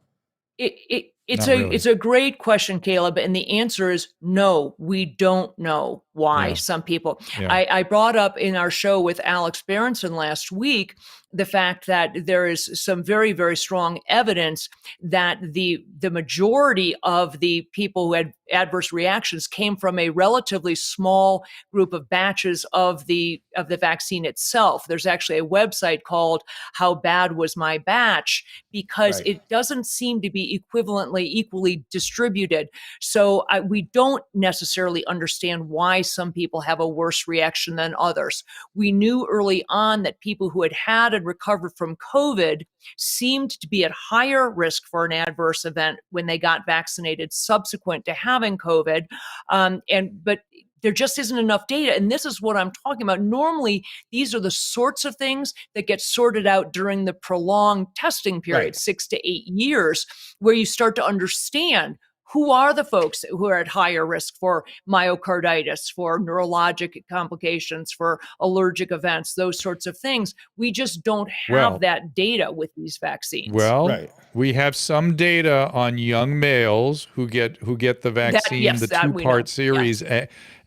It's a great question, Caleb, and the answer is no. We don't know why some people. I brought up in our show with Alex Berenson last week the fact that there is some very, very strong evidence that the majority of the people who had adverse reactions came from a relatively small group of batches of the vaccine itself. There's actually a website called How Bad Was My Batch, because it doesn't seem to be equally distributed. So we don't necessarily understand why some people have a worse reaction than others. We knew early on that people who had and recovered from COVID seemed to be at higher risk for an adverse event when they got vaccinated subsequent to having COVID. But there just isn't enough data. And this is what I'm talking about. Normally, these are the sorts of things that get sorted out during the prolonged testing period, 6 to 8 years, where you start to understand who are the folks who are at higher risk for myocarditis, for neurologic complications, for allergic events, those sorts of things. We just don't have that data with these vaccines. Well, we have some data on young males who get the vaccine, the two-part series.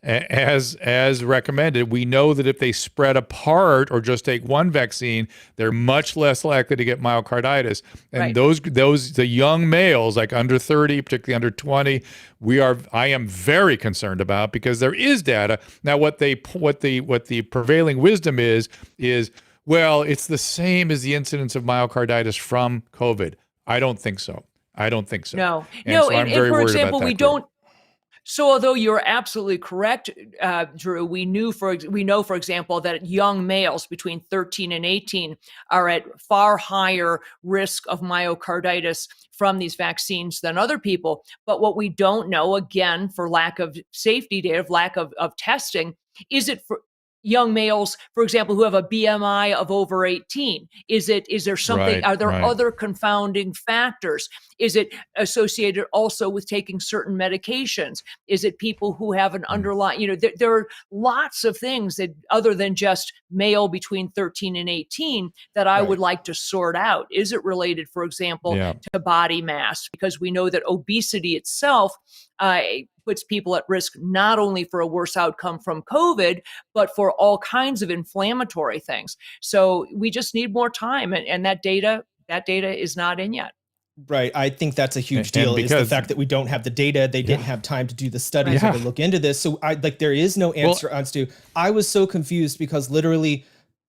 As recommended. We know that if they spread apart or just take one vaccine, they're much less likely to get myocarditis. And the young males, like under 30, particularly under 20, I am very concerned about, because there is data. Now what the prevailing wisdom is well, it's the same as the incidence of myocarditis from COVID. I don't think so. No. So I'm very for worried example, about that we group. don't. So, although you're absolutely correct, Drew, we know, for example, that young males between 13 and 18 are at far higher risk of myocarditis from these vaccines than other people. But what we don't know, again, for lack of safety data, lack of testing, is it for young males, for example, who have a BMI of over 18? Is there something, Right, are there right. other confounding factors? Is it associated also with taking certain medications? Is it people who have an underlying, there are lots of things that other than just male between 13 and 18 that I would like to sort out. Is it related, for example, Yeah. to body mass? Because we know that obesity itself puts people at risk not only for a worse outcome from COVID, but for all kinds of inflammatory things. So we just need more time, and that data is not in yet. Right. I think that's a huge And deal, is the because- fact that we don't have the data. They didn't have time to do the studies Right. or to look into this. So there is no answer as to, I was so confused because literally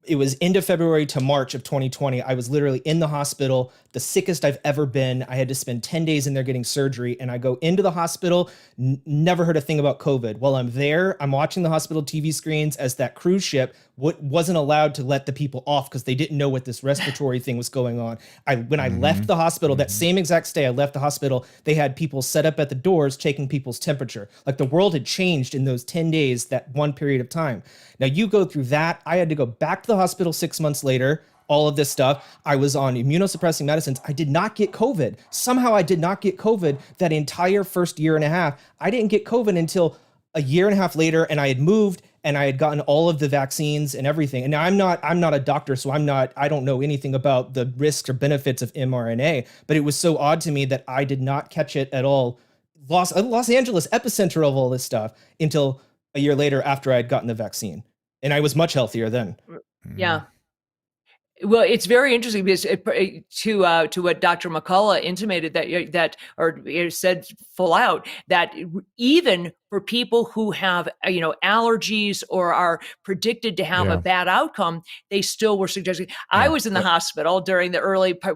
it was end of February to March of 2020. I was literally in the hospital, the sickest I've ever been. I had to spend 10 days in there getting surgery, and I go into the hospital, never heard a thing about COVID. While I'm there, I'm watching the hospital TV screens as that cruise ship wasn't allowed to let the people off because they didn't know what this respiratory thing was going on. When I left the hospital, that same exact day I left the hospital, they had people set up at the doors taking people's temperature. Like the world had changed in those 10 days, that one period of time. Now you go through that. I had to go back to the hospital 6 months later, all of this stuff. I was on immunosuppressing medicines. I did not get COVID. Somehow I did not get COVID that entire first year and a half. I didn't get COVID until a year and a half later, and I had moved and I had gotten all of the vaccines and everything. And now I'm not a doctor, so I don't know anything about the risks or benefits of mRNA, but it was so odd to me that I did not catch it at all. Los Angeles, epicenter of all this stuff, until a year later after I had gotten the vaccine. And I was much healthier then. Yeah. Well, it's very interesting because to what Dr. McCullough intimated said full out, that even for people who have allergies or are predicted to have a bad outcome, they still were suggesting. I was in the hospital during the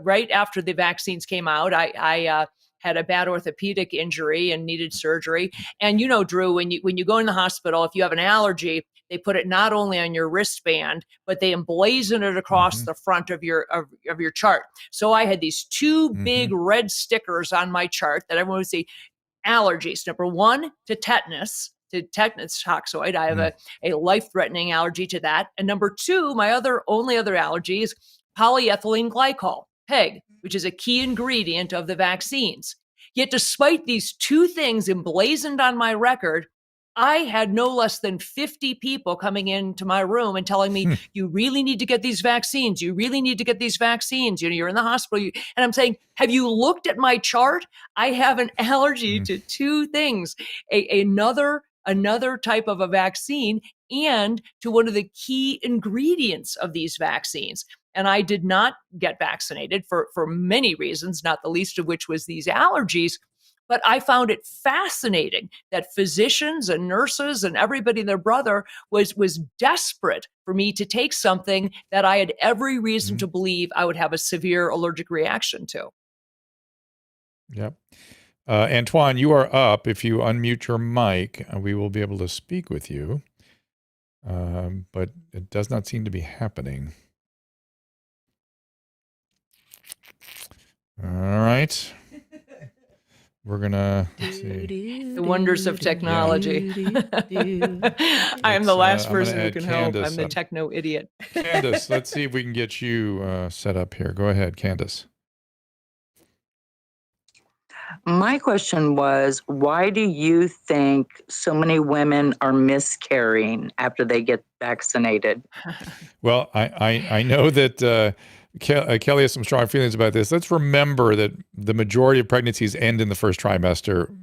right after the vaccines came out. I had a bad orthopedic injury and needed surgery. And Drew, when you go in the hospital, if you have an allergy, they put it not only on your wristband, but they emblazon it across the front of your chart. So I had these two big red stickers on my chart that everyone would see: allergies. Number one, to tetanus toxoid. I have a life-threatening allergy to that. And number two, my only other allergy is polyethylene glycol, PEG, which is a key ingredient of the vaccines. Yet despite these two things emblazoned on my record, I had no less than 50 people coming into my room and telling me, you really need to get these vaccines. You really need to get these vaccines. You're in the hospital. And I'm saying, have you looked at my chart? I have an allergy to two things, another type of a vaccine and to one of the key ingredients of these vaccines. And I did not get vaccinated for many reasons, not the least of which was these allergies. But I found it fascinating that physicians and nurses and everybody and their brother was desperate for me to take something that I had every reason to believe I would have a severe allergic reaction to. Yep. Antoine, you are up. If you unmute your mic, we will be able to speak with you. But it does not seem to be happening. All right. We're going to see. The wonders of technology. I am the last person who can help. I'm the techno idiot. Candace, let's see if we can get you set up here. Go ahead, Candace. My question was, why do you think so many women are miscarrying after they get vaccinated? Well, I know that Kelly has some strong feelings about this. Let's remember that the majority of pregnancies end in the first trimester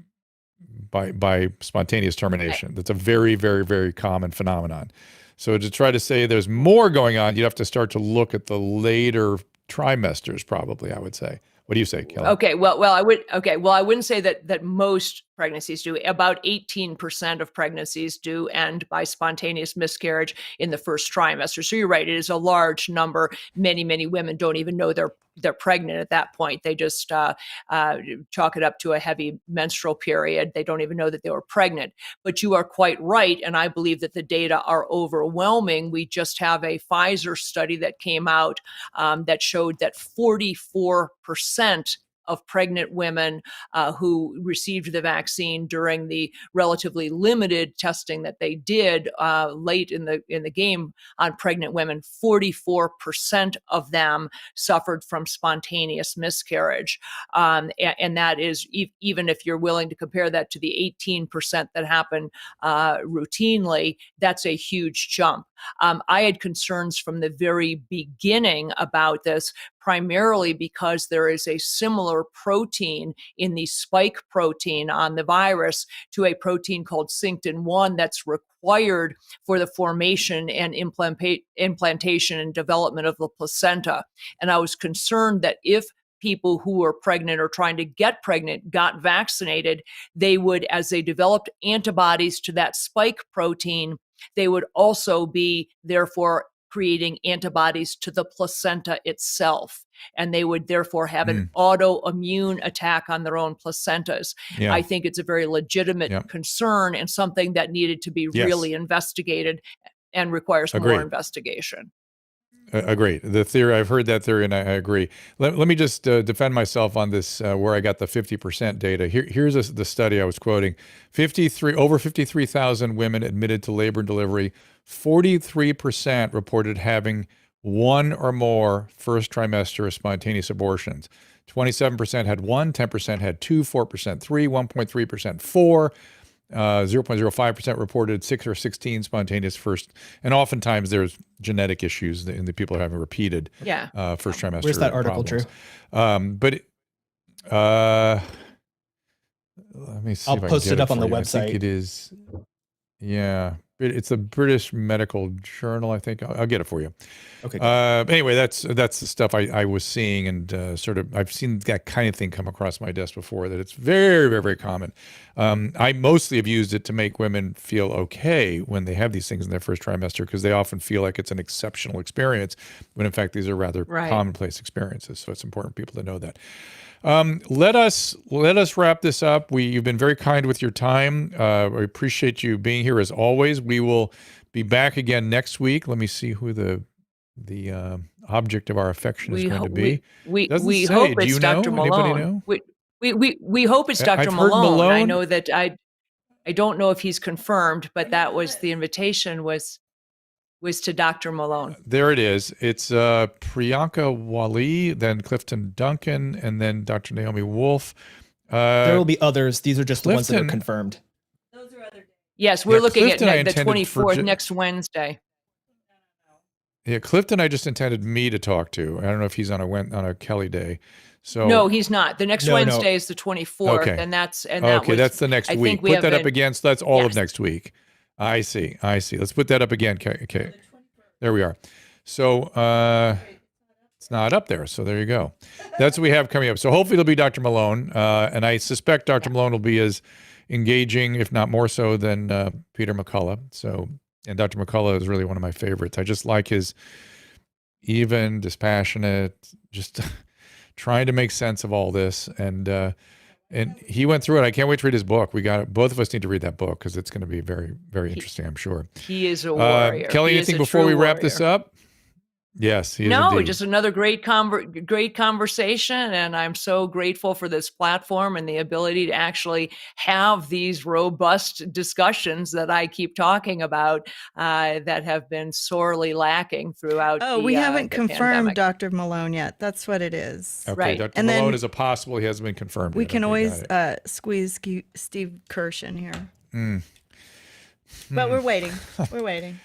by spontaneous termination. That's a very, very, very common phenomenon. So to try to say there's more going on, you'd have to start to look at the later trimesters, probably, I would say. What do you say, Kelly? Okay, well, I wouldn't say that most pregnancies do. About 18% of pregnancies do end by spontaneous miscarriage in the first trimester. So you're right, it is a large number. Many women don't even know they're pregnant at that point. They just chalk it up to a heavy menstrual period. They don't even know that they were pregnant. But you are quite right, and I believe that the data are overwhelming. We just have a Pfizer study that came out that showed that 44% of pregnant women who received the vaccine during the relatively limited testing that they did late in the game on pregnant women, 44% of them suffered from spontaneous miscarriage. And that is, even if you're willing to compare that to the 18% that happen routinely, that's a huge jump. I had concerns from the very beginning about this, primarily because there is a similar protein in the spike protein on the virus to a protein called synctin-1 that's required for the formation and implantation and development of the placenta. And I was concerned that if people who were pregnant or trying to get pregnant got vaccinated, they would, as they developed antibodies to that spike protein, they would also be therefore creating antibodies to the placenta itself. And they would therefore have an autoimmune attack on their own placentas. Yeah. I think it's a very legitimate concern and something that needed to be really investigated and requires more investigation. Agree. The theory, I've heard that theory and I agree. Let me just defend myself on this, where I got the 50% data. Here's the study I was quoting. Over 53,000 women admitted to labor and delivery. 43% reported having one or more first trimester spontaneous abortions. 27% had one, 10% had two, 4% three, 1.3% four. 0.05% reported 6 or 16 spontaneous first, and oftentimes there's genetic issues in the people having repeated first trimester. Where's that article, Drew? Let me see. I'll if I post can get it up on the for you. website. I think it is. Yeah, it's a British Medical Journal. I think I'll get it for you. Okay. Anyway, that's the stuff I was seeing, and sort of I've seen that kind of thing come across my desk before. That it's very, very, very common. I mostly have used it to make women feel okay when they have these things in their first trimester, because they often feel like it's an exceptional experience, when in fact these are rather commonplace experiences. So it's important for people to know that. Let us wrap this up. You've been very kind with your time. We appreciate you being here as always. We will be back again next week. Let me see who the object of our affection is going to be. We hope it's Dr. Malone. We hope it's Dr. Malone. I know that I don't know if he's confirmed, but that was the invitation was to Dr. Malone. There it is. It's Priyanka Wali, then Clifton Duncan, and then Dr. Naomi Wolf. There will be others. These are just the ones that are confirmed. Those are other days. Yes, we're looking at the 24th, next Wednesday. Yeah, Clifton, I just intended me to talk to. I don't know if he's on a Kelly day. So no, he's not. The next Wednesday is the 24th, and that's that's the next week. Put that up again. So that's all of next week. I see. Let's put that up again. Okay. There we are. So it's not up there. So there you go. That's what we have coming up. So hopefully it'll be Dr. Malone. And I suspect Dr. Malone will be as engaging, if not more so, than Peter McCullough. And Dr. McCullough is really one of my favorites. I just like his even, dispassionate, just trying to make sense of all this. And he went through it. I can't wait to read his book. Both of us need to read that book, because it's going to be very, very interesting, I'm sure. He is a warrior. Kelly, anything before we wrap this up? Yes, he is. No, indeed. Just another great conversation, and I'm so grateful for this platform and the ability to actually have these robust discussions that I keep talking about that have been sorely lacking throughout. We haven't confirmed pandemic. Dr. Malone yet. That's what it is. Okay, right. Dr. Malone is a possible. He hasn't been confirmed. We yet. can always squeeze Steve Kirsch in here. But we're waiting. We're waiting.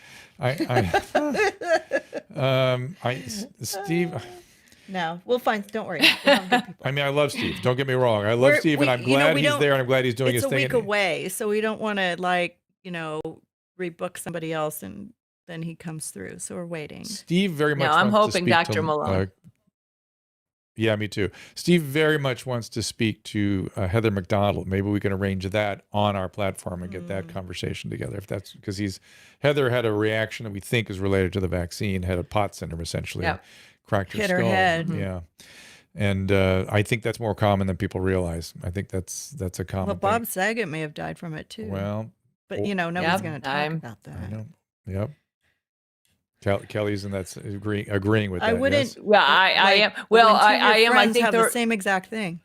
Steve. No, we'll find. Don't worry. We'll have good people. I mean, I love Steve. Don't get me wrong. I love Steve, and I'm glad he's there, and I'm glad he's doing his thing. It's a week away, so we don't want to rebook somebody else, and then he comes through. So we're waiting. Steve very much. No, I'm wants to hoping speak Dr. to, Malone. Yeah, me too. Steve very much wants to speak to Heather McDonald. Maybe we can arrange that on our platform and get that conversation together. If that's because Heather had a reaction that we think is related to the vaccine, had a pot syndrome essentially, and cracked her Hit skull. her head. Yeah, and I think that's more common than people realize. I think that's a common. Well, thing. Bob Saget may have died from it too. Well, but nobody's going to talk about that. I know. Yep. Kelly's and that's agreeing with that. I wouldn't. Yes? Well, I am. Well, I am. I think have there the same exact thing.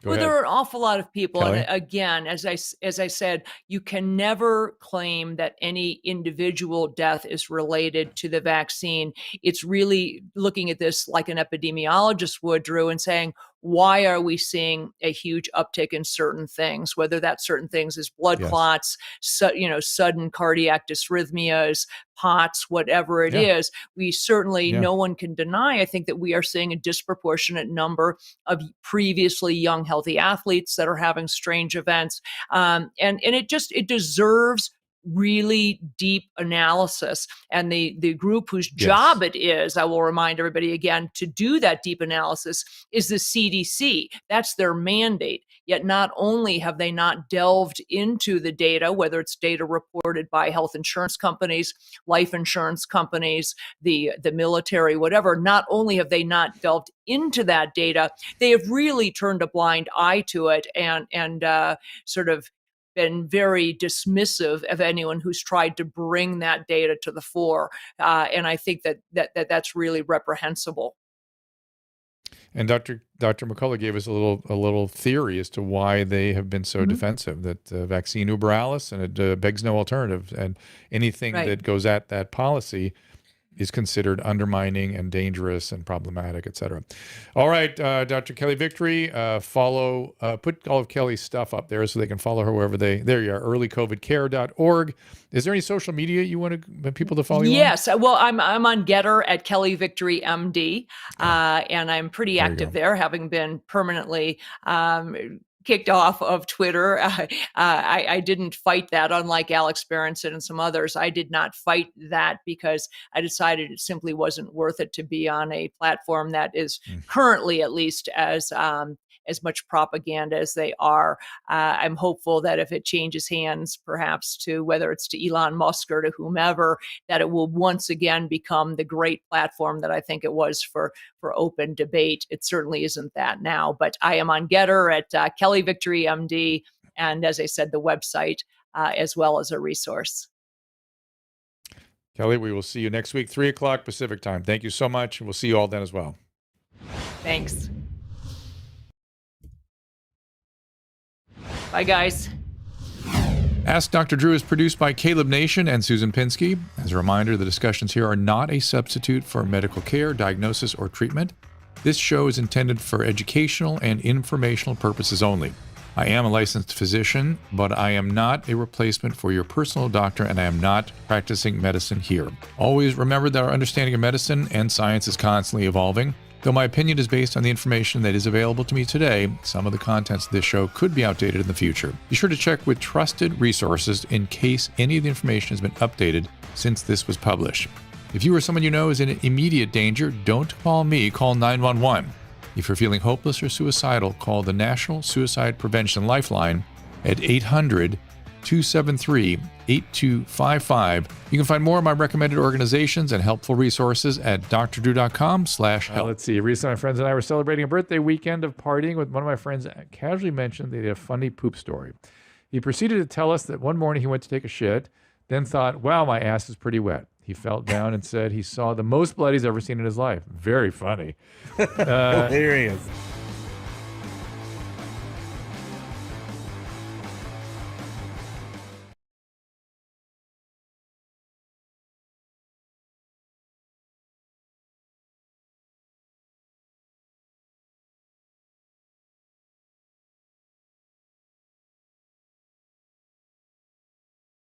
There are an awful lot of people, Kelly? and again, as I said, you can never claim that any individual death is related to the vaccine. It's really looking at this like an epidemiologist would, Drew, and saying, why are we seeing a huge uptick in certain things, whether that certain things is blood clots, sudden cardiac dysrhythmias, POTS, whatever it is. We certainly, no one can deny, I think, that we are seeing a disproportionate number of previously young, healthy athletes that are having strange events. And it deserves really deep analysis. And the group whose job it is, I will remind everybody again, to do that deep analysis is the CDC. That's their mandate. Yet not only have they not delved into the data, whether it's data reported by health insurance companies, life insurance companies, the military, whatever, not only have they not delved into that data, they have really turned a blind eye to it and sort of been very dismissive of anyone who's tried to bring that data to the fore. And I think that's really reprehensible. And Dr. McCullough gave us a little theory as to why they have been so defensive, that vaccine uber alles, and it begs no alternative. And anything that goes at that policy is considered undermining and dangerous and problematic, et cetera. All right, Dr. Kelly Victory, put all of Kelly's stuff up there so they can follow her wherever there you are, earlycovidcare.org. Is there any social media you want people to follow you on? Yes, well, I'm on Getter at Kelly Victory MD, and I'm pretty active there, having been permanently kicked off of Twitter. I didn't fight that, unlike Alex Berenson and some others. I did not fight that because I decided it simply wasn't worth it to be on a platform that is currently, at least, as much propaganda as they are. I'm hopeful that if it changes hands, perhaps to whether it's to Elon Musk or to whomever, that it will once again become the great platform that I think it was for open debate. It certainly isn't that now, but I am on Getter at Kelly Victory MD, and as I said, the website as well as a resource. Kelly, we will see you next week, 3:00 Pacific time. Thank you so much, and we'll see you all then as well. Thanks. Bye, guys. Ask Dr. Drew is produced by Caleb Nation and Susan Pinsky. As a reminder, the discussions here are not a substitute for medical care, diagnosis, or treatment. This show is intended for educational and informational purposes only. I am a licensed physician, but I am not a replacement for your personal doctor, and I am not practicing medicine here. Always remember that our understanding of medicine and science is constantly evolving. Though my opinion is based on the information that is available to me today, some of the contents of this show could be outdated in the future. Be sure to check with trusted resources in case any of the information has been updated since this was published. If you or someone you know is in immediate danger, don't call me, call 911. If you're feeling hopeless or suicidal, call the National Suicide Prevention Lifeline at 800-273-8255. You can find more of my recommended organizations and helpful resources at drdrew.com/help. Let's see. Recently, my friends and I were celebrating a birthday weekend of partying with one of my friends casually mentioned they had a funny poop story. He proceeded to tell us that one morning he went to take a shit, then thought, wow, my ass is pretty wet. He felt down and said he saw the most blood he's ever seen in his life. Very funny. Hilarious.